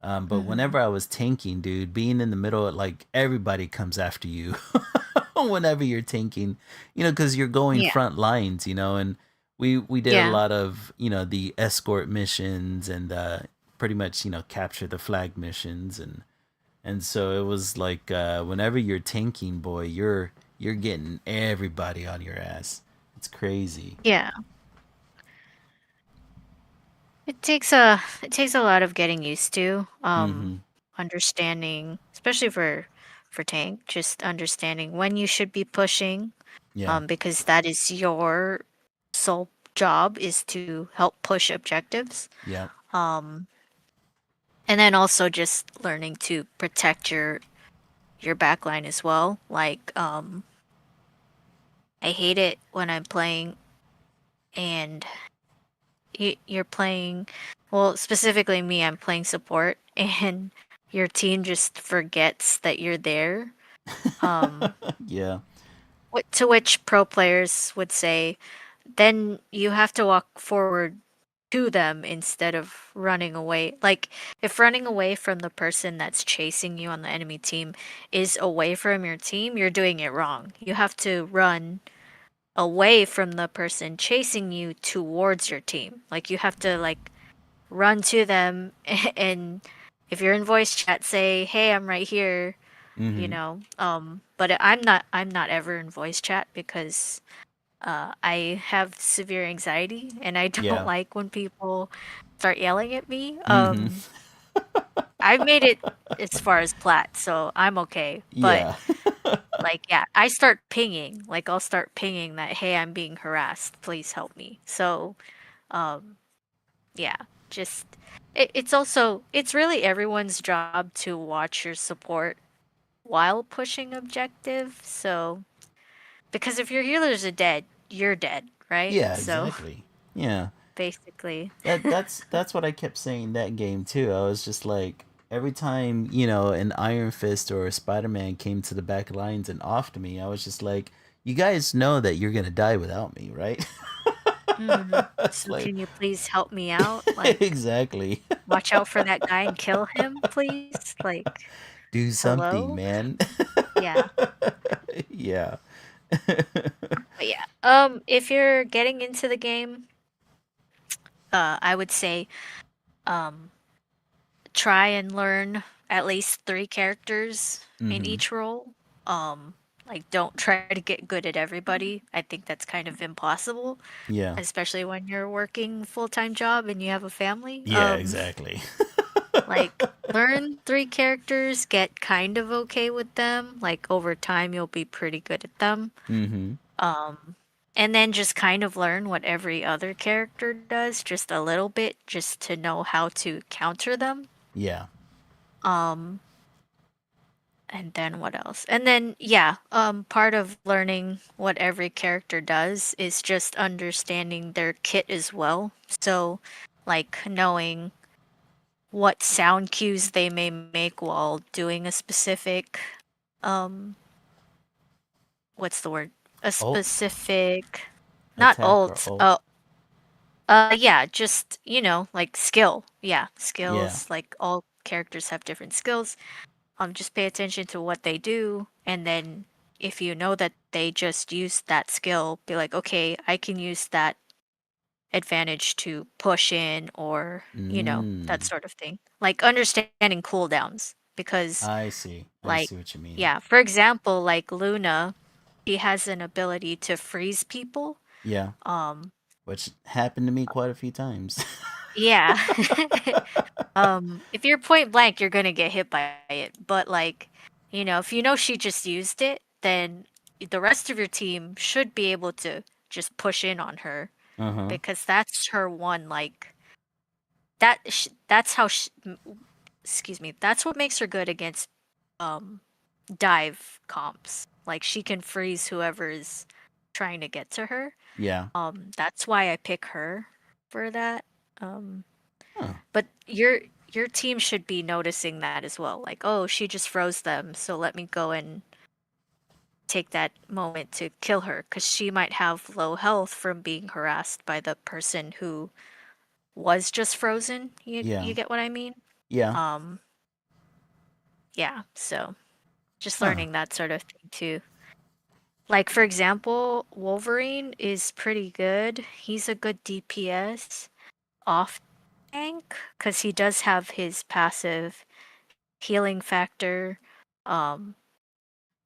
But Mhm. whenever I was tanking, dude, being in the middle, like everybody comes after you whenever you're tanking, because you're going Yeah. front lines, and we did a Yeah. lot of the escort missions and pretty much capture the flag missions and so it was like whenever you're tanking, boy, you're getting everybody on your ass. It's crazy. Yeah. It takes a lot of getting used to. Mm-hmm. Understanding, especially for tank, just understanding when you should be pushing, Yeah. because that is your sole job is to help push objectives. Yeah. Um, and then also just learning to protect your your backline as well. Like, I hate it when I'm playing and you're playing, well, specifically me, I'm playing support, and your team just forgets that you're there. Um, Yeah. to which pro players would say, then you have to walk forward to them instead of running away. Like, if running away from the person that's chasing you on the enemy team is away from your team, you're doing it wrong. You have to run away from the person chasing you towards your team. Like, you have to, like, run to them and if you're in voice chat, say, hey, I'm right here, you Mm-hmm. know. But I'm not ever in voice chat because I have severe anxiety and I don't Yeah. like when people start yelling at me. Mm-hmm. I've made it as far as plat, so I'm okay. But Yeah. like, yeah, I start pinging. Like, I'll start pinging that, hey, I'm being harassed. Please help me. So, um, yeah, just it's really everyone's job to watch your support while pushing objective. So, because if your healers are dead, you're dead, right? Yeah, So, exactly. Yeah. basically. That's what I kept saying that game too. I was just like every time, an Iron Fist or a Spider-Man came to the back lines and offed me, I was just like, you guys know that you're going to die without me, right? It's So like can you please help me out? Like, exactly. watch out for that guy and kill him, please? Like, Do something, hello? man. Yeah. Yeah. But yeah. If you're getting into the game, I would say um try and learn at least 3 characters in Mhm. each role. Um, like don't try to get good at everybody. I think that's kind of impossible, Yeah. especially when you're working full-time job and you have a family. Yeah, exactly. Like learn 3 characters, get kind of okay with them. Like over time you'll be pretty good at them. Mhm. Um, and then just kind of learn what every other character does just a little bit just to know how to counter them. Yeah. Um, And then what else? And then yeah, part of learning what every character does is just understanding their kit as well. So like knowing what sound cues they may make while doing a specific um what's the word? A Ult, specific not attack or ult. ult. Oh, yeah, just, like skill. Yeah, Yeah. skills. Like all characters have different skills. Just pay attention to what they do, and then if you know that they just use that skill, be like, okay, I can use that advantage to push in or, that Mm. sort of thing. Like understanding cooldowns, because, I see. I like, see what you mean. yeah, for example, like Luna, she has an ability to freeze people. Yeah. Um, Which happened to me quite a few times. yeah. If you're point blank, you're gonna get hit by it. But like, if you know she just used it, then the rest of your team should be able to just push in on her Uh-huh. because that's her one like that's how excuse me, that's what makes her good against um dive comps. Like she can freeze whoever is trying to get to her. Yeah. That's why I pick her for that. Um Huh. But your team should be noticing that as well. Like, oh, she just froze them, so let me go and take that moment to kill her because she might have low health from being harassed by the person who was just frozen. You Yeah. you get what I mean? Yeah. Um, yeah, so just Huh. learning that sort of thing too. Like for example, Wolverine is pretty good. He's a good DPS off tank because he does have his passive healing factor. Um,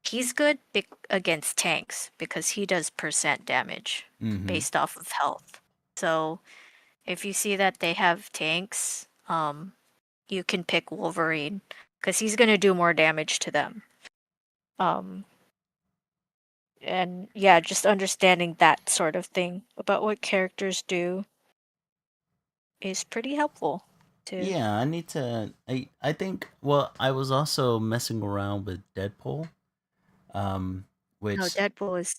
he's good against tanks because he does percent damage Mm-hmm. based off of health. So if you see that they have tanks, you can pick Wolverine because he's gonna do more damage to them. Um, and yeah, just understanding that sort of thing about what characters do is pretty helpful. too. Yeah, I need to. I think. Well, I was also messing around with Deadpool, um, No, which Deadpool is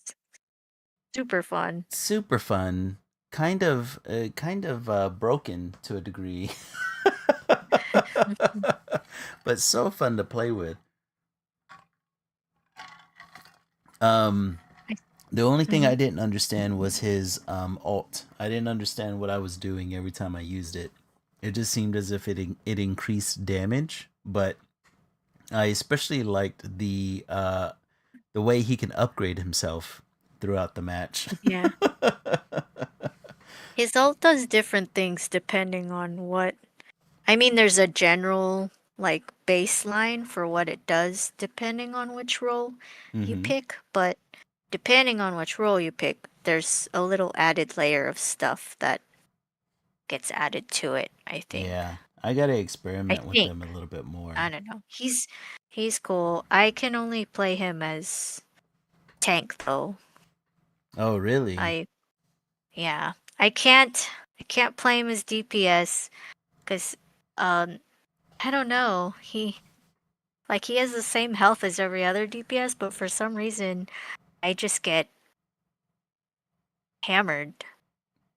super fun. super fun, kind of broken to a degree, but so fun to play with. Um, the only thing Mm-hmm. I didn't understand was his alt. I didn't understand what I was doing every time I used it. It just seemed as if it increased damage, but I especially liked the way he can upgrade himself throughout the match. Yeah. His ult does different things depending on what. I mean, there's a general like baseline for what it does depending on which role you Mm-hmm. pick, but depending on which role you pick, there's a little added layer of stuff that gets added to it, I think. Yeah, I gotta I experiment with think. them a little bit I more. don't know. He's cool. I can only play him as tank though. Oh, really? I yeah. I can't play him as DPS cuz um I don't know. He has the same health as every other DPS, but for some reason I just get hammered.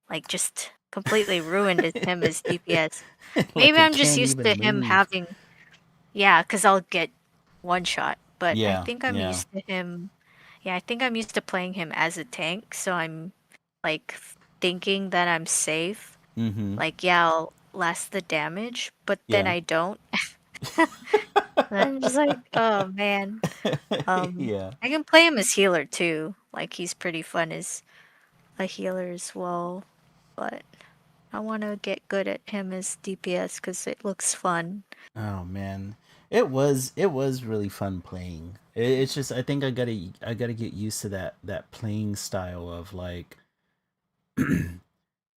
Like just completely ruined as him as DPS. Like Maybe it I'm just can't used even to him move. having yeah, cuz I'll get one shot, but I Yeah, think I'm yeah. used to him. Yeah, I think I'm used to playing him as a tank, so I'm like thinking that I'm safe. Mm-hmm. Like, yeah, I'll last the damage, but then Yeah. I don't. And I'm just like, oh man. Yeah. I can play him as healer too. Like he's pretty fun as a healer as well. But I want to get good at him as DPS because it looks fun. Oh man, it was really fun playing. It's just I gotta get used to that playing style of like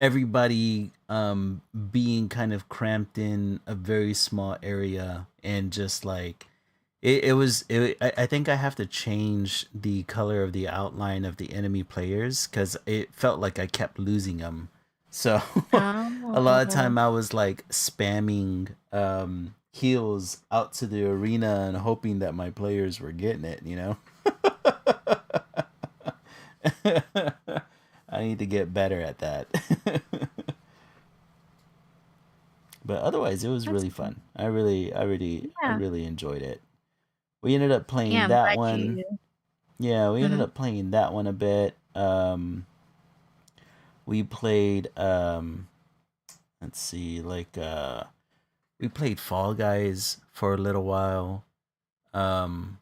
everybody being kind of cramped in a very small area and just like I think I have to change the color of the outline of the enemy players because it felt like I kept losing them. So a lot of Oh, time I was like spamming heals out to the arena and hoping that my players were getting it, you know. I need to get better at that. But otherwise it was that's really fun. fun. I Yeah. really enjoyed it. We ended up Yeah, playing I'm that glad one. you. Yeah, we ended Mhm. up playing that one a bit. We played let's see, like we played Fall Guys for a little while. Um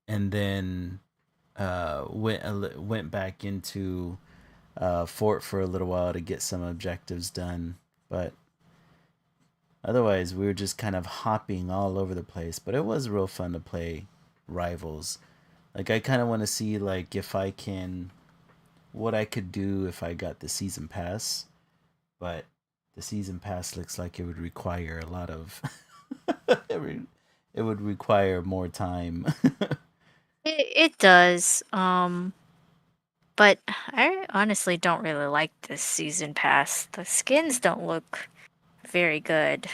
and then went back into Fort for a little while to get some objectives done. But otherwise, we were just kind of hopping all over the place. But it was real fun to play Rivals. Like I kind of want to see like if I can what I could do if I got the season pass, but the season pass looks like it would require a lot of it would require more time. It does. But I honestly don't really like this season pass. The skins don't look very good.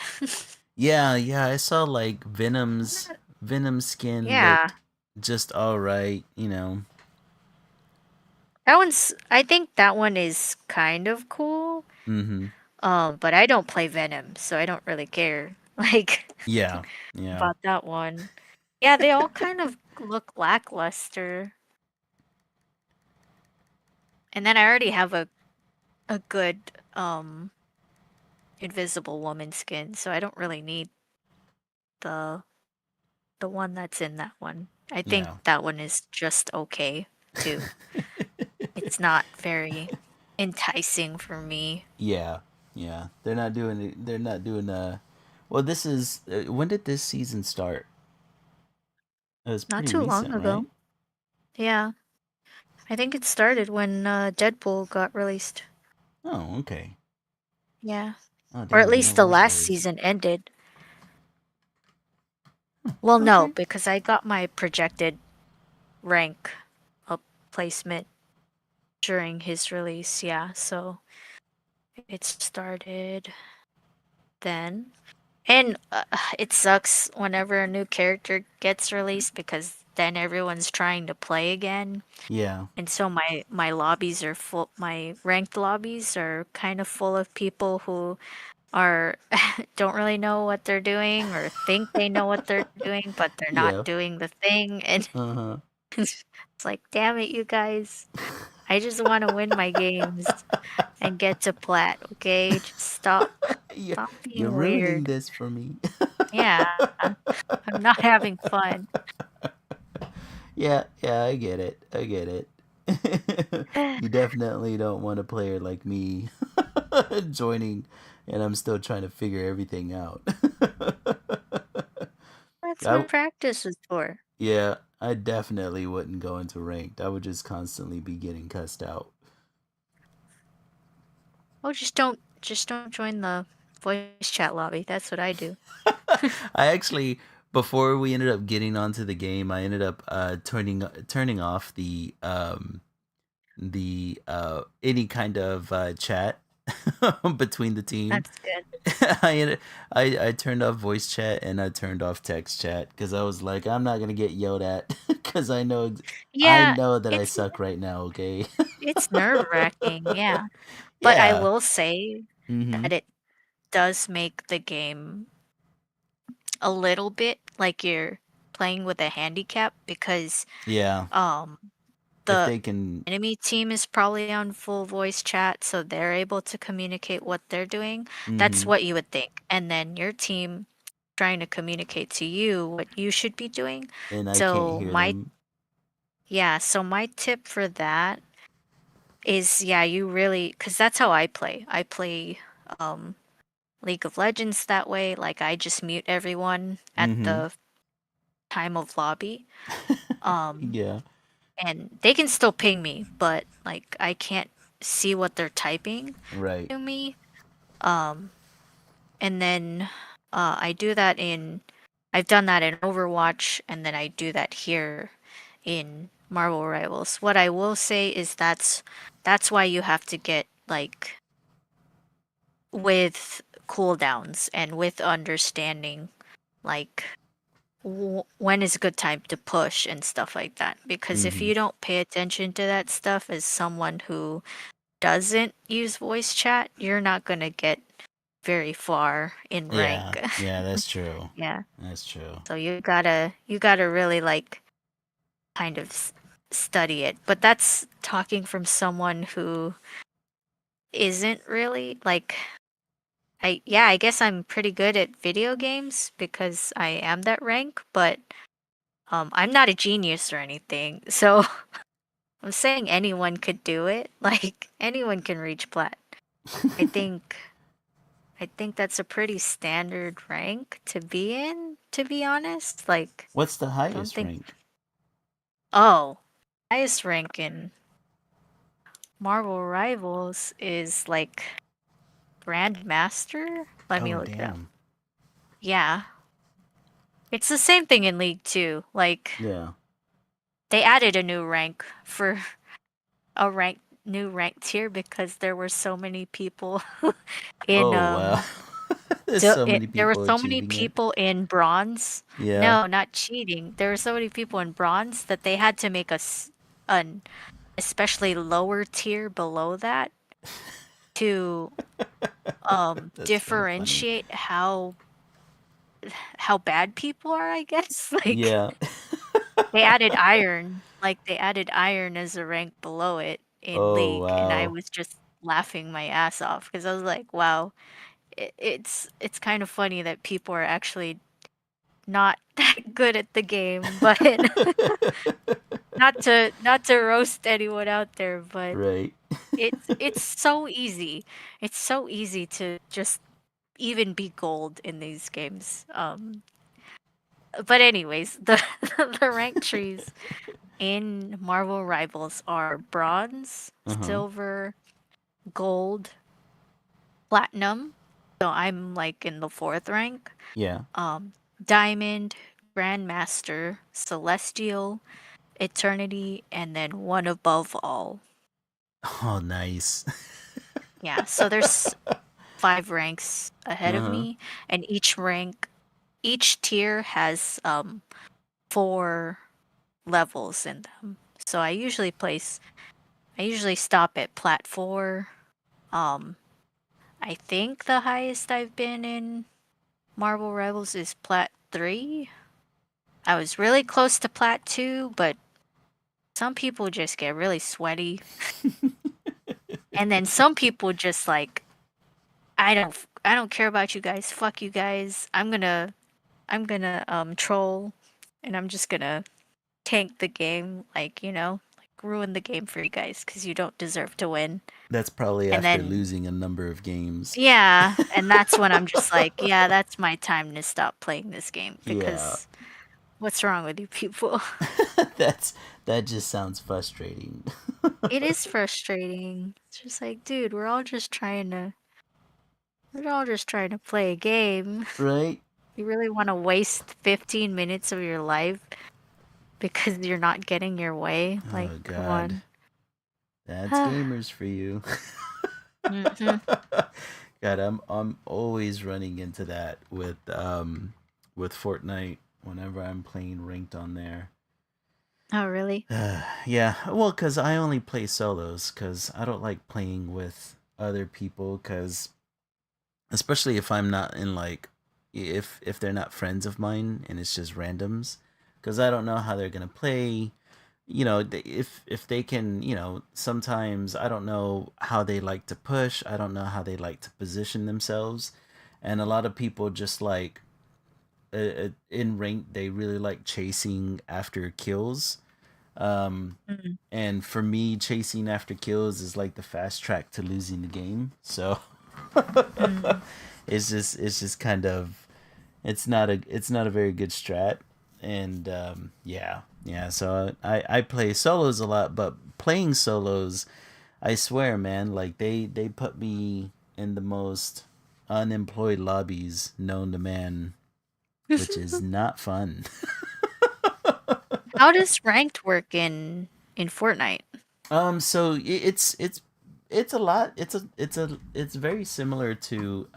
Yeah, yeah, I saw like Venom's Not- Venom skin Yeah, looked just all right, you know. that one's. I think that one is kind of cool. Mhm. But I don't play Venom, so I don't really care. Like Yeah. Yeah. about that one. Yeah, they all kind of look lackluster. And then I already have a good Invisible Woman skin, so I don't really need the the one that's in that one. I think Yeah. that one is just okay too. It's not very enticing for me. Yeah. Yeah. They're not doing well, this is when did this season start? It was Not pretty too long recent, right? ago. Yeah, I think it started when Deadpool got released. Oh, okay. Yeah, Oh, I or didn't at even know least the when it last was. season ended. Well, no, Okay. because I got my projected rank up placement during his release. Yeah, so it started then. And it sucks whenever a new character gets released because then everyone's trying to play again. Yeah. And so my lobbies are full. My ranked lobbies are kind of full of people who are don't really know what they're doing or think they know what they're doing, but they're not Yeah. doing the thing. And Uh-huh. it's like, damn it, you guys! I just want to win my games and get to plat. Okay, just you're, stop you're being ruining weird. this for me. Yeah, I'm not having fun. Yeah, I get it. I get it. You definitely don't want a player like me joining and I'm still trying to figure everything out. That's I, what practice is for. yeah, I definitely wouldn't go into ranked. I would just constantly be getting cussed out. Oh, just don't join the voice chat lobby. That's what I do. I actually, before we ended up getting onto the game, I ended up turning off the any kind of chat between the team. That's good. I turned off voice chat and I turned off text chat because I was like, I'm not gonna get yelled at because I Yeah, know that I it's suck right now. Okay. it's nerve-wracking, yeah. But I Yeah. will say Mm-hmm. that it does make the game a little bit like you're playing with a handicap because Yeah. um If the they can. enemy team is probably on full voice chat, so they're able to communicate what they're doing. That's Mm-hmm. what you would think. And then your team trying to communicate to you what you should be doing. And I can't So hear them. so my tip for that is, yeah, you really, because that's how I play. I play um League of Legends that way. Like I just mute everyone at Mm-hmm. the time of lobby. Um Yeah. and they can still ping me, but like I can't see what they're typing Right. to me. Um, and then I've done that in Overwatch, and then I do that here in Marvel Rivals. What I will say is that's why you have to get like with cooldowns and with understanding like when is a good time to push and stuff like that. Because if Mm-hmm. you don't pay attention to that stuff as someone who doesn't use voice chat, you're not gonna get very far in Yeah. rank. Yeah. That's true. Yeah. That's true. So you gotta really like kind of study it. But that's talking from someone who isn't really like I guess I'm pretty good at video games because I am that rank, but I'm not a genius or anything. So I'm saying anyone could do it. Like anyone can reach plat. I think I think that's a pretty standard rank to be in, to be honest. Like What's the don't highest think rank? oh, highest rank in Marvel Rivals is like Grandmaster. Let me Oh, look it up. damn. Yeah. It's the same thing in League 2. Like Yeah. they added a new rank for a new rank tier because there were so many people in Oh, wow. There's so many there were people so many achieving it. people in bronze. Yeah. No, not cheating. There were so many people in bronze that they had to make an especially lower tier below that to That's so funny. differentiate how bad people are, I guess. Like Yeah. they added iron, like they added iron as a rank below it in Oh, League, and I wow. was just laughing my ass off because I was like, wow, it's kind of funny that people are actually not that good at the game, but not to roast anyone out there, but Right. it's so easy. It's so easy to just even be gold in these games. But anyways, the the rank trees in Marvel Rivals are bronze, Uh-huh. silver, gold, platinum. So I'm like in the fourth rank. Yeah. Um, diamond, grandmaster, celestial, eternity, and then one above all. Oh, nice. Yeah, so there's 5 ranks ahead of Uh-huh. me, and each tier has 4 levels in them. So I usually stop at plat 4. Um, I think the highest I've been in Marvel Rivals is plat 3. I was really close to plat 2, but some people just get really sweaty. And then some people just like, I don't care about you guys. Fuck you guys. I'm gonna troll, and I'm just gonna tank the game, like, like ruin the game for you guys because you don't deserve to win. That's probably And after then losing a number of games. yeah, and that's when I'm just like, yeah, that's my time to stop playing this game Yeah. because what's wrong with you people? That's that just sounds frustrating. It is frustrating. It's just like, dude, we're all just trying to play a game. Right? You really want to waste 15 minutes of your life because you're not getting your way? Like, Oh come god. on. That's gamers for you. hmm God, I'm always running into that with Fortnite whenever I'm playing ranked on there. Oh, really? Yeah, well, cuz I only play solos cuz I don't like playing with other people cuz especially if I'm not in like if they're not friends of mine and it's just randoms cuz I don't know how they're going to play. You know, if they can, sometimes I don't know how they like to push. I don't know how they like to position themselves. And a lot of people just like in rank they really like chasing after kills. Mm. And for me, chasing after kills is like the fast track to losing the game. So Mm. it's just kind of it's not a very good strat. And yeah. So I play solos a lot, but playing solos, I swear, man, like they put me in the most unemployed lobbies known to man, which is not fun. How does ranked work in Fortnite? So it's a lot. It's very similar to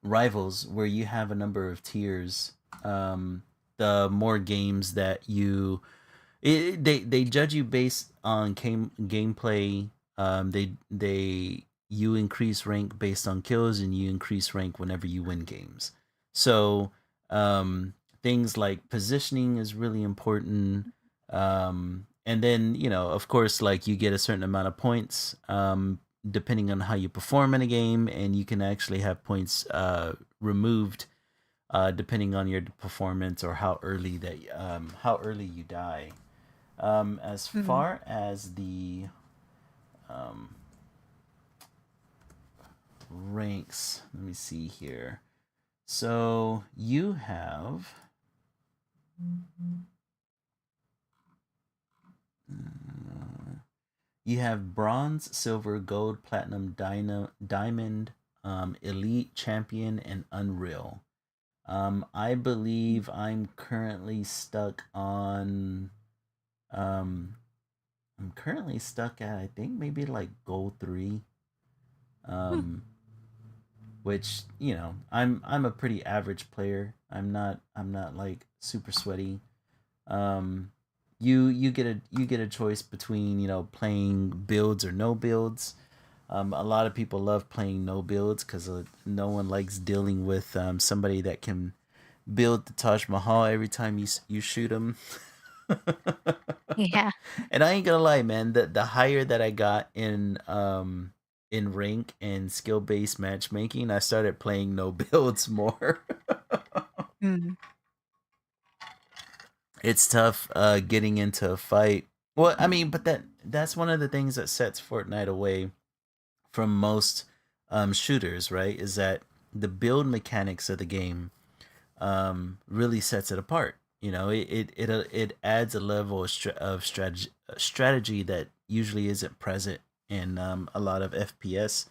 Rivals, where you have a number of tiers. The more games that they judge you based on gameplay. They you increase rank based on kills, and you increase rank whenever you win games. So things like positioning is really important. And then of course, like you get a certain amount of points depending on how you perform in a game, and you can actually have points removed depending on your performance or how early you die. As Mhm. far as the um, ranks, let me see here. So you have bronze, silver, gold, platinum, diamond, elite, champion, and unreal. I believe I'm currently stuck on um I'm currently stuck at I think maybe like goal 3. Hmm. Um which, I'm a pretty average player. I'm not like super sweaty. Um you get a choice between, playing builds or no builds. A lot of people love playing no builds cuz no one likes dealing with somebody that can build the Taj Mahal every time you shoot them. Yeah. And I ain't gonna lie, man. The higher that I got in rank and skill based matchmaking, I started playing no builds more. Mm. It's tough getting into a fight. Well, I mean, but that's one of the things that sets Fortnite away from most shooters, right? Is that the build mechanics of the game really sets it apart. It adds a level of strategy that usually isn't present in a lot of FPS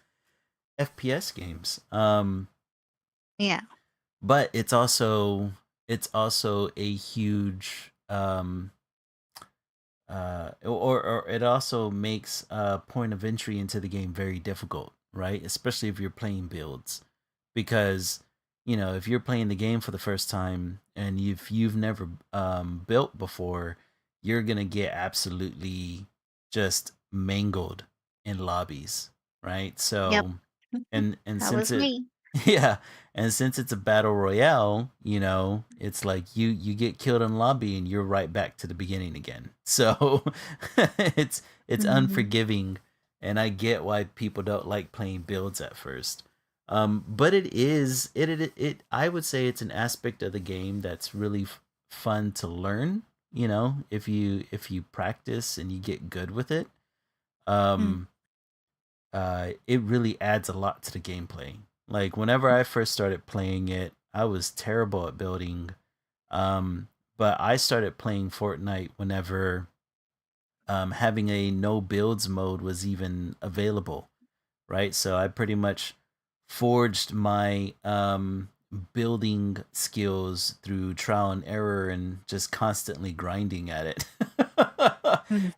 games. Yeah. But it's also a huge or it also makes point of entry into the game very difficult. right? Especially if you're playing builds, because if you're playing the game for the first time and you've never built before, you're gonna get absolutely just mangled in lobbies, right? Yep. So, and That since was it me. yeah, and since it's a battle royale, it's like you get killed in lobby and you're right back to the beginning again. So it's Hmm. unforgiving, and I get why people don't like playing builds at first. But it is I would say it's an aspect of the game that's really fun to learn. If you practice and you get good with it, Mm. um, it really adds a lot to the gameplay. Like whenever I first started playing it, I was terrible at building. But I started playing Fortnite whenever having a no builds mode was even available, right? So I pretty much forged my building skills through trial and error and just constantly grinding at it.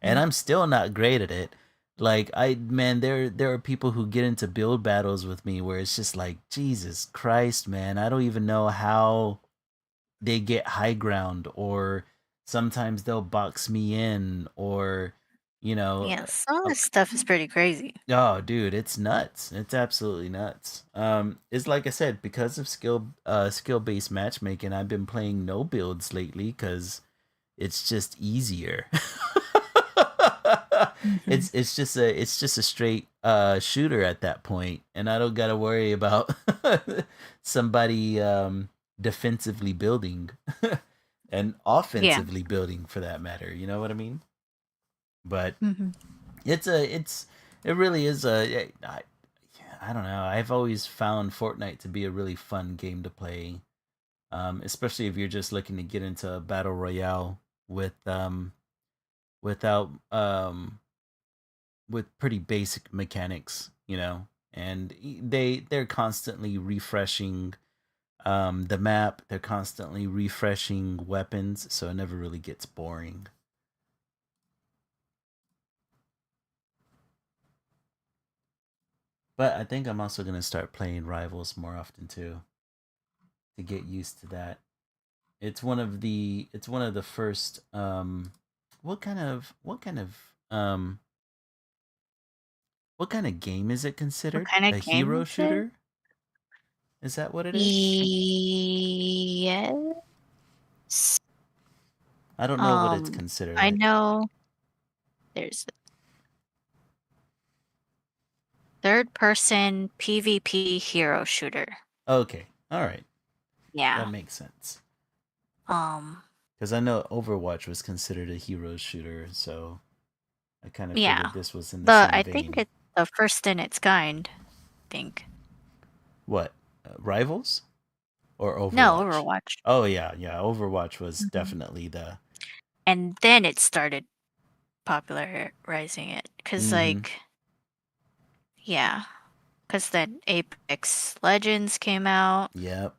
And Hmm. I'm still not great at it. Like man, there are people who get into build battles with me where it's just like, Jesus Christ, man, I don't even know how they get high ground, or sometimes they'll box me in, or you know Yeah, some of uh, this stuff is pretty crazy. oh dude, it's nuts. It's absolutely nuts. It's like I said, because of skill based matchmaking, I've been playing no builds lately because it's just easier. Hmm. It's just a straight shooter at that point, and I don't gotta worry about somebody defensively building and Yeah. offensively building for that matter. You know what I mean? But Hmm. it's it really is I don't know. I've always found Fortnite to be a really fun game to play, especially if you're just looking to get into a battle royale with without with pretty basic mechanics, and they're constantly refreshing the map. They're constantly refreshing weapons, so it never really gets boring. But I think I'm also gonna start playing Rivals more often too to get used to that. It's one of the first um what kind of game is it What considered? kind of A game hero is it? shooter? Is that what it is? Yes. I don't know what it's Um, considered. I know there's a third person PvP hero shooter. Okay. All right. That Yeah. makes sense. Um, Because I know Overwatch was considered a hero shooter, so I kind of yeah. figured this was in the But same I think vein. it's the first in its kind, I think. What? Rivals or No, Overwatch? Overwatch. Oh yeah, yeah. Overwatch was Hmm. definitely the. And then it started popularizing it. Cause Mm-hmm. like, yeah. Cause then Apex Legends came out. Yep.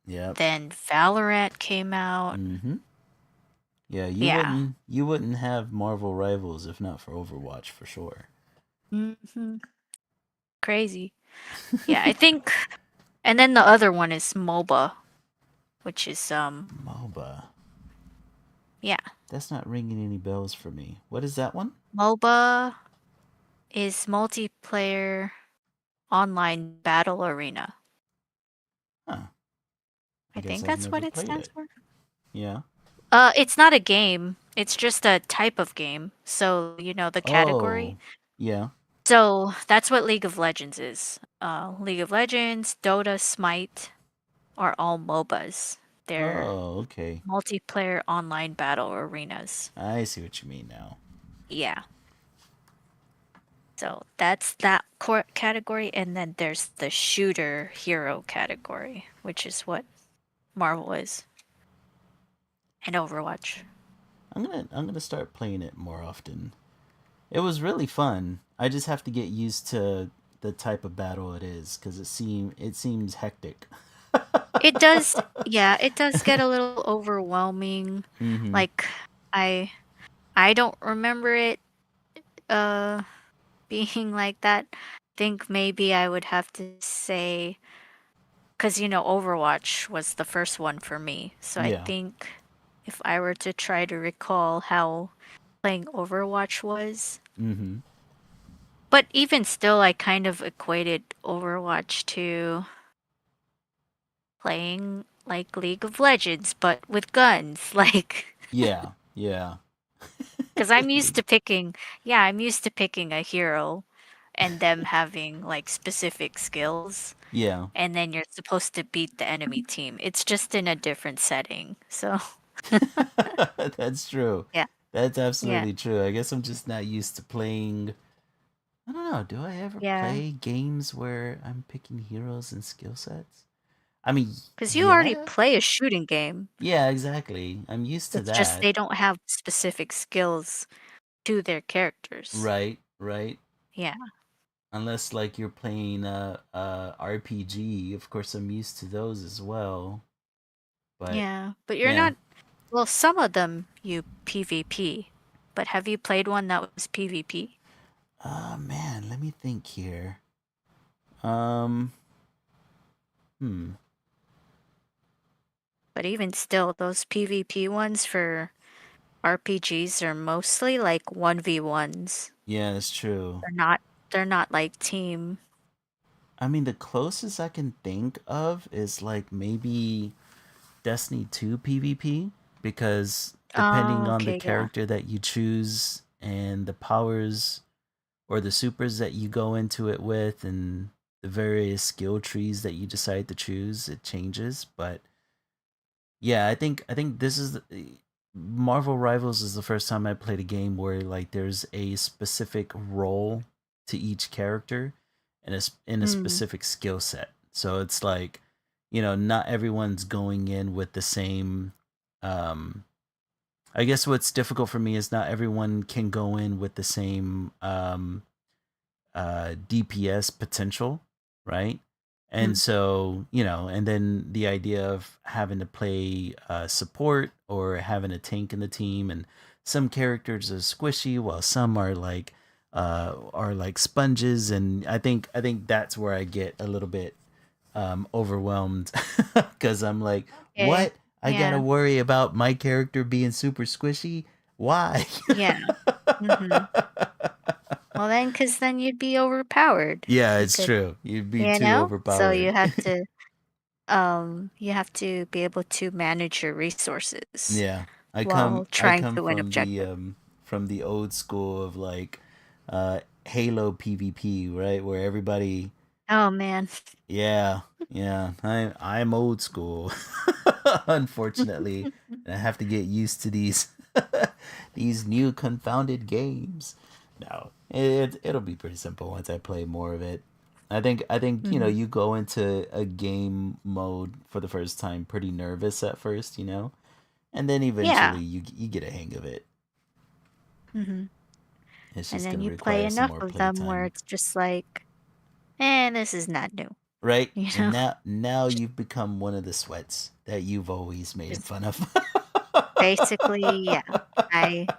Yep. Then Valorant came out. Mm-hmm. Yeah, you Yeah. wouldn't you wouldn't have Marvel Rivals if not for Overwatch for sure. Hmm. Crazy. Yeah, I think. And then the other one is MOBA, which is MOBA. yeah. That's not ringing any bells for me. What is that one? MOBA is multiplayer online battle arena. Huh. I I guess think I've that's never what it played stands it. for. Yeah. It's not a game. It's just a type of game. So, the category. Oh. Yeah. So, that's what League of Legends is. League of Legends, Dota, Smite are all MOBAs. They're Oh, okay. multiplayer online battle arenas. I see what you mean now. Yeah. So that's that core category, and then there's the shooter hero category, which is what Marvel is, and Overwatch. I'm gonna start playing it more often. It was really fun. I just have to get used to the type of battle it is because it seems hectic. It does, yeah, it does get a little overwhelming. Mm-hmm. Like I I don't remember it uh being like that. think maybe I would have to say, because Overwatch was the first one for me. So I Yeah. think if I were to try to recall how playing Overwatch was, Mm-hmm. but even still, I kind of equated Overwatch to playing like League of Legends, but with guns. Like, Yeah. Yeah. because I'm used to picking, yeah, I'm used to picking a hero and them having like specific skills, Yeah. and then you're supposed to beat the enemy team. It's just in a different setting. So, That's true. yeah, That's yeah, absolutely true. I guess I'm just not used to playing. I don't know. Do I ever yeah. play games where I'm picking heroes and skill sets? I mean, Because you already yeah. play a shooting game. Yeah, exactly. I'm used to It's just that. they don't have specific skills to their characters. Right, right. Yeah. Unless like you're playing a RPG, of course I'm used to those as well. But Yeah. But you're yeah. not, well, some of them you PvP. But have you played one that was PvP? Man, let me think here. Um, hmm. But even still, those PvP ones for RPGs are mostly like 1v1s. Yeah, that's true. They're not like team. I mean, the closest I can think of is like maybe Destiny 2 PvP because depending Oh, on the okay, yeah. character that you choose and the powers or the supers that you go into it with and the various skill trees that you decide to choose, it changes. But yeah, I think this is Marvel Rivals is the first time I played a game where like there's a specific role to each character and in a Mm. specific skill set. So it's like, you know, not everyone's going in with the same um I guess what's difficult for me is not everyone can go in with the same DPS potential, right? And Mm. so, you know, and then the idea of having to play support or having a tank in the team, and some characters are squishy while some are like sponges, and I think that's where I get a little bit overwhelmed because I'm like, Okay. what? I gotta Yeah. worry about my character being super squishy? Why? Yeah. Mm-hmm. Well, then, because then you'd be overpowered. Yeah, You it's could, true. You'd be too So overpowered. you have to be able to manage your resources Yeah. while I trying come to win objective. from the old school of like Halo PvP, right? Where everybody Oh man. yeah, yeah. I'm old school. Unfortunately. And I have to get used to these these new confounded games. No. It'll be pretty simple once I play more of it. I think you know, Hmm. you go into a game mode for the first time pretty nervous at first, you know? And then Yeah. eventually you get a hang of it. Hmm. It's And just then gonna you play require some enough more of them where playtime, it's just like, this is not new. right? You And know, now just, you've become one of the sweats that you've always made just fun of. basically, yeah. I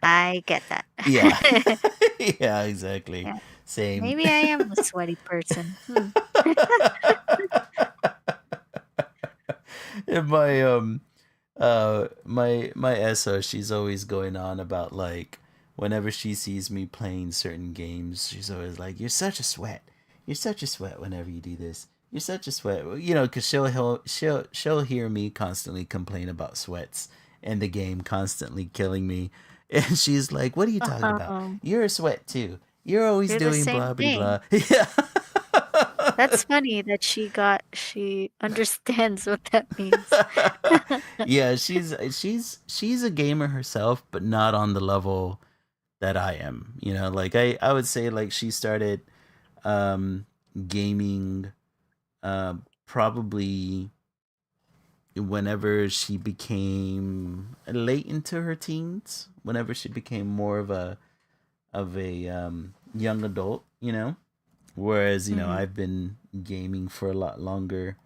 I get that. Yeah, yeah, exactly. Yeah. Same. Maybe I am a sweaty person. Hmm. And my Essa, she's always going on about like whenever she sees me playing certain games, she's always like, "You're such a sweat. You're such a sweat whenever you do this. You're such a sweat." You know, because she'll hear me constantly complain about sweats and the game constantly killing me, and she's like, "What are you talking about? Oh, You're a sweat too. You're always you're the doing same blah blah thing. blah." Yeah. That's funny that she understands what that means. Yeah, she's a gamer herself, but not on the level that I am. You know, like I would say like she started um gaming probably whenever she became late into her teens, whenever she became more of a young adult, you know. Whereas, you know, Hmm. I've been gaming for a lot longer.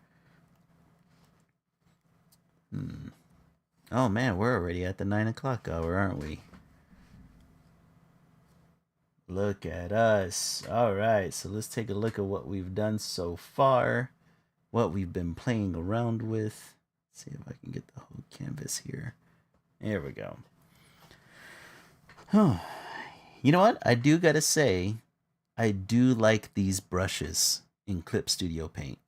Hmm. Oh man, we're already at the 9 o'clock hour, aren't we? Look at us. All right, so let's take a look at what we've done so far, what we've been playing around with. Let's see if I can get the whole canvas here. There we go. Huh. You know what? I do gotta say, I do like these brushes in Clip Studio Paint.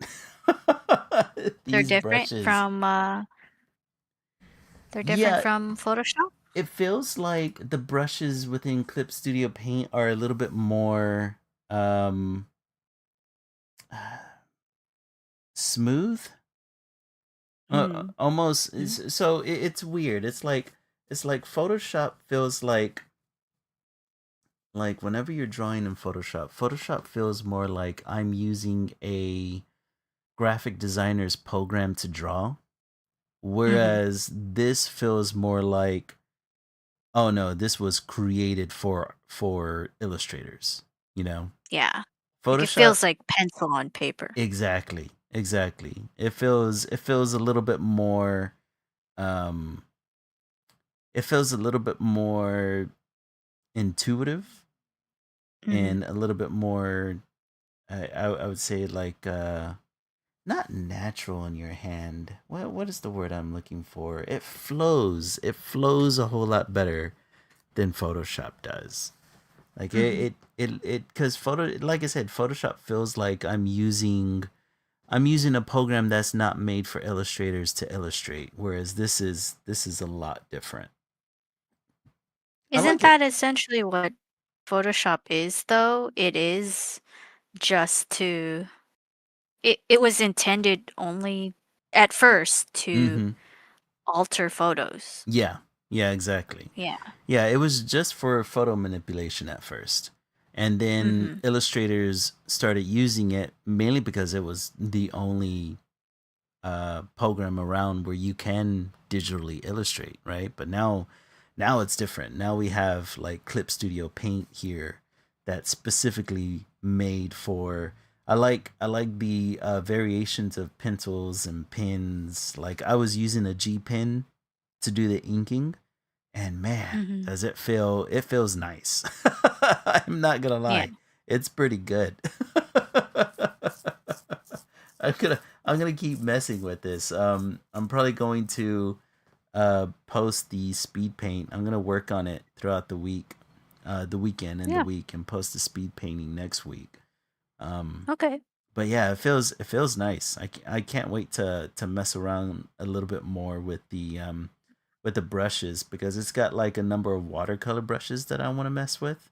They're These different brushes. from Yeah, Photoshop. it feels like the brushes within Clip Studio Paint are a little bit more um smooth. Mm. Almost Mm. so it's weird. It's like Photoshop feels like whenever you're drawing in Photoshop, Photoshop feels more like I'm using a graphic designer's program to draw, Mhm. whereas this feels more like, oh no, this was created for illustrators, you know. Yeah. Like it Photoshop, feels like pencil on paper. exactly, exactly. It feels a little bit more um it feels a little bit more intuitive Mhm. and a little bit more I would say like not natural in your hand. What is the word I'm looking for? It flows. It flows a whole lot better than Photoshop does. Like Mhm. it because photo like I said, Photoshop feels like I'm using a program that's not made for illustrators to illustrate, whereas this is a lot different. I Isn't like it. that essentially what Photoshop is though? It is just to it was intended only at first to Mm-hmm. alter photos. Yeah. Yeah, exactly. Yeah. Yeah, it was just for photo manipulation at first. And then Mhm. illustrators started using it mainly because it was the only program around where you can digitally illustrate, right? But now it's different. Now we have like Clip Studio Paint here that's specifically made for I like the variations of pencils and pens. Like I was using a G pen to do the inking, and man, Mhm. does it feels nice. I'm not gonna Yeah. lie. It's pretty good. I'm gonna keep messing with this. I'm probably going to post the speed paint. I'm gonna work on it throughout the week, the weekend and the Yeah. week, and post the speed painting next week. Um, Okay. but yeah, it feels nice. I can't wait to mess around a little bit more with the brushes because it's got like a number of watercolor brushes that I want to mess with.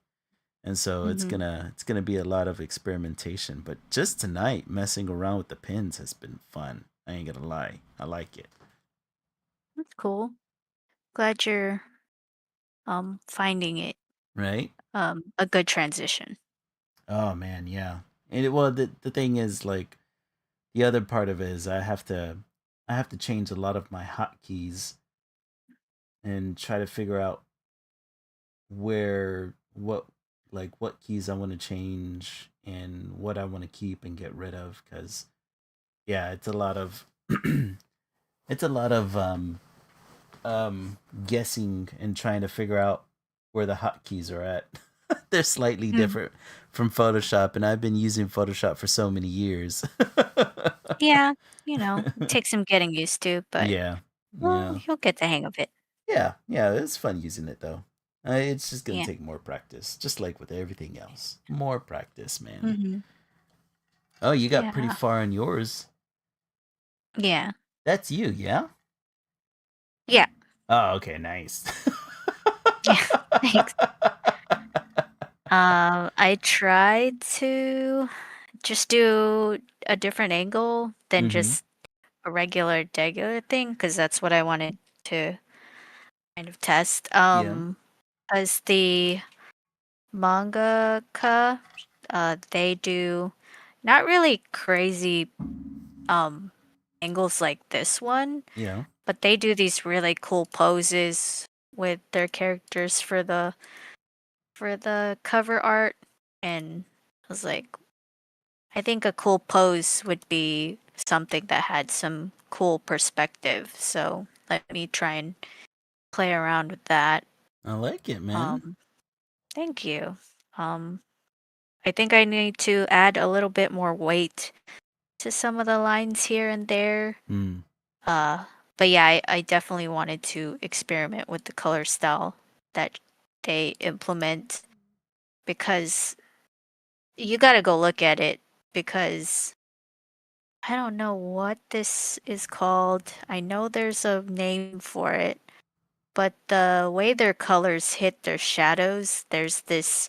And so Mhm. it's gonna be a lot of experimentation. But just tonight, messing around with the pins has been fun. I ain't gonna lie. I like it. That's cool. Glad you're finding it Right? a good transition. Oh man, yeah. And well the thing is like the other part of it is I have to change a lot of my hotkeys and try to figure out where what keys I want to change and what I want to keep and get rid of cuz yeah, it's a lot of it's a lot of guessing and trying to figure out where the hotkeys are at. They're slightly Mm. different from Photoshop, and I've been using Photoshop for so many years. Yeah, it takes some getting used to, but Yeah, well, yeah, you'll get the hang of it. yeah, yeah. It's fun using it though. It's just gonna Yeah. take more practice, just like with everything else. More practice, man. Mhm. Oh, you got pretty Yeah. far on yours. Yeah. That's you, yeah. Yeah. Oh, okay, nice. Yeah. Thanks. I tried to just do a different angle than Mm-hmm. just a regular thing because that's what I wanted to kind of test. Yeah. As the mangaka, they do not really crazy um angles like this one, Yeah. but they do these really cool poses with their characters for the cover art, and I was like, I think a cool pose would be something that had some cool perspective. So let me try and play around with that. I like it, man. Um, Thank you. I think I need to add a little bit more weight to some of the lines here and there. Mm. Uh, but yeah, I definitely wanted to experiment with the color style that they implement because you got to go look at it because I don't know what this is called. I know there's a name for it, but the way their colors hit their shadows, there's this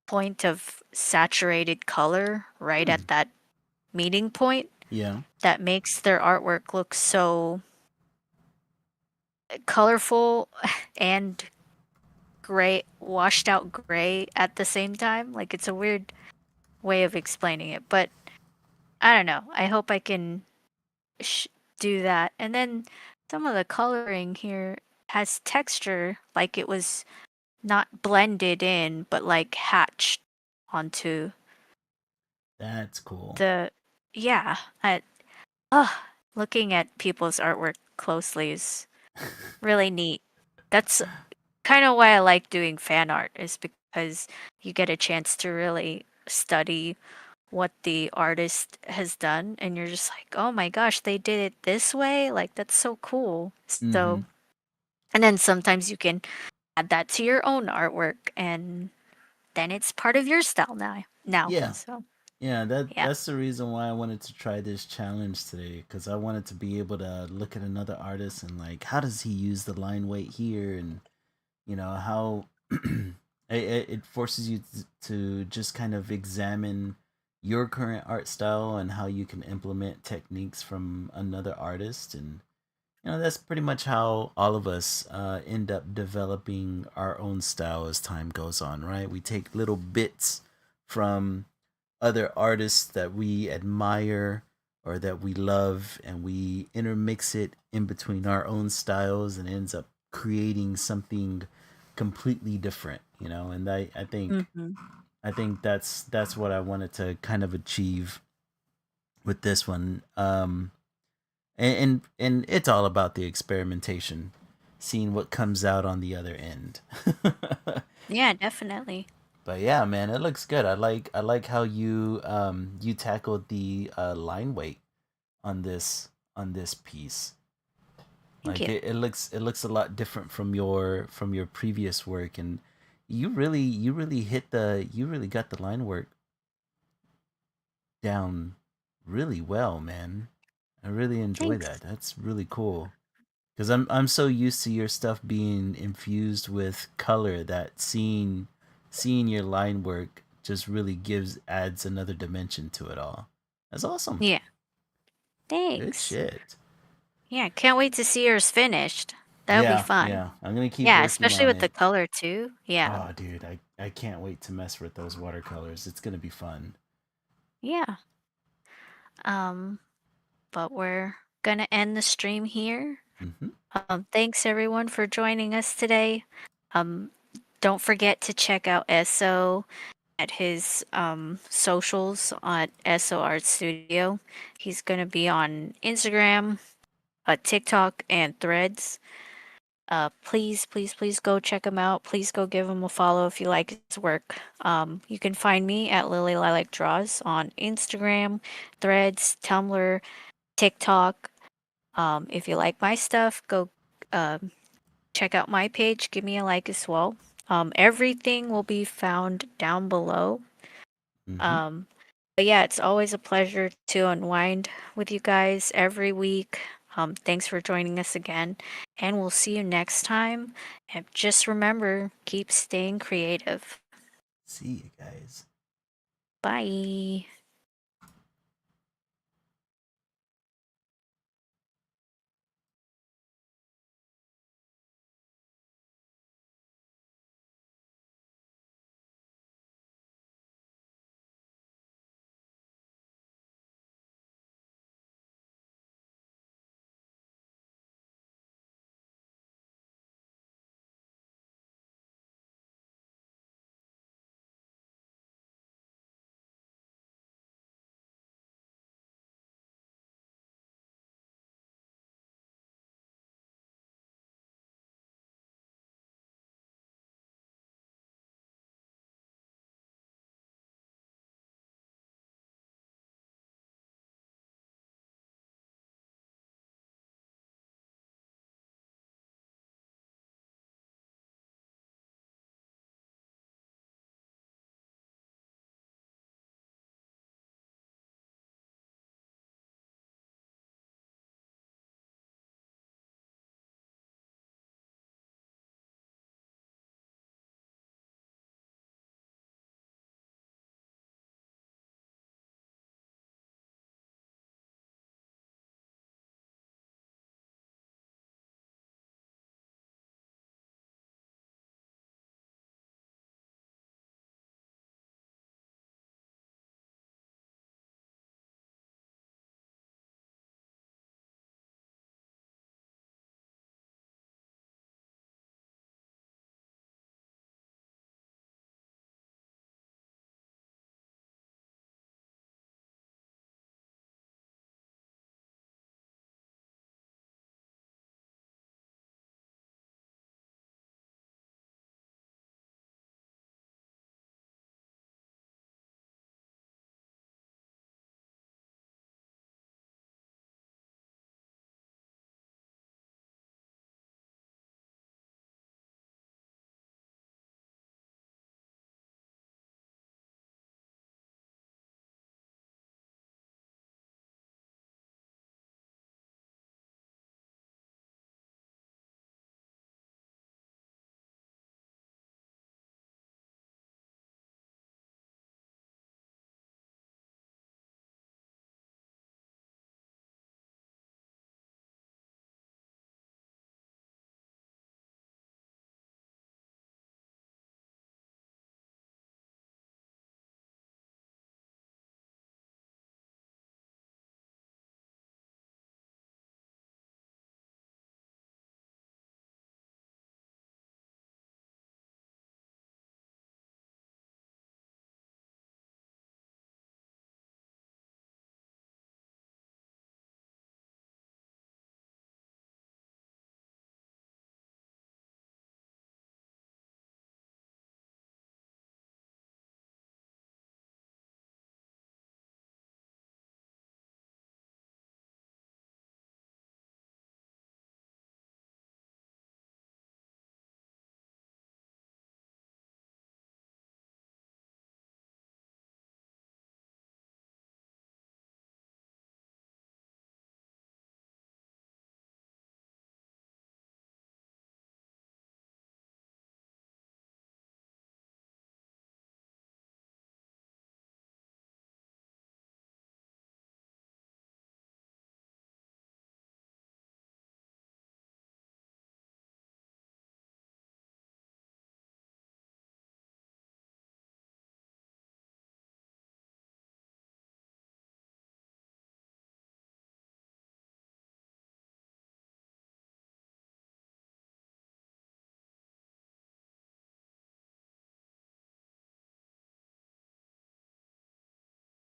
point of saturated color right Hmm. at that meeting point Yeah. that makes their artwork look so colorful and gray, washed out gray at the same time. Like it's a weird way of explaining it, but I don't know. I hope I can sh- do that. And then some of the coloring here has texture, like it was not blended in, but like hatched onto That's cool. the. Yeah, uh, looking at people's artwork closely is really neat. That's kind of why I like doing fan art, is because you get a chance to really study what the artist has done, and you're just like, oh my gosh, they did it this way? Like, that's so cool. Mm-hmm. So, and then sometimes you can add that to your own artwork, and then it's part of your style now. Yeah. So, Yeah, yeah. that's the reason why I wanted to try this challenge today, because I wanted to be able to look at another artist and like, how does he use the line weight here, and how it forces you to just kind of examine your current art style and how you can implement techniques from another artist. And that's pretty much how all of us end up developing our own style as time goes on, right? We take little bits from other artists that we admire or that we love, and we intermix it in between our own styles, and ends up creating something completely different, and Mm-hmm. I think that's what I wanted to kind of achieve with this one. And it's all about the experimentation, seeing what comes out on the other end. Yeah, definitely. But yeah, man, it looks good. I like how you tackled the line weight on this piece. Thank Like you. it looks a lot different from your previous work, and you really got the line work down really well, man. I really enjoy Thanks. that. That's really cool. Because I'm so used to your stuff being infused with color that seeing your line work just really adds another dimension to it all. That's awesome. Yeah. Good Thanks. shit. Yeah, can't wait to see yours finished. That'll be Yeah, fun. yeah. I'm gonna keep Yeah, working especially on with the it. color too. Yeah. Oh, dude, I can't wait to mess with those watercolors. It's gonna be fun. Yeah. Um, but we're gonna end the stream here. Hmm. Thanks everyone for joining us today. Um, don't forget to check out Esso at his socials on Esso Art Studio. He's gonna be on Instagram, TikTok, and Threads. Please, please, please go check him out. Please go give him a follow if you like his work. You can find me at Lily Lilac Draws on Instagram, Threads, Tumblr, TikTok. If you like my stuff, go um, check out my page. Give me a like as well. Everything will be found down below. Hmm. Um, but yeah, it's always a pleasure to unwind with you guys every week. Thanks for joining us again, and we'll see you next time. And just remember, keep staying creative. See you guys. Bye.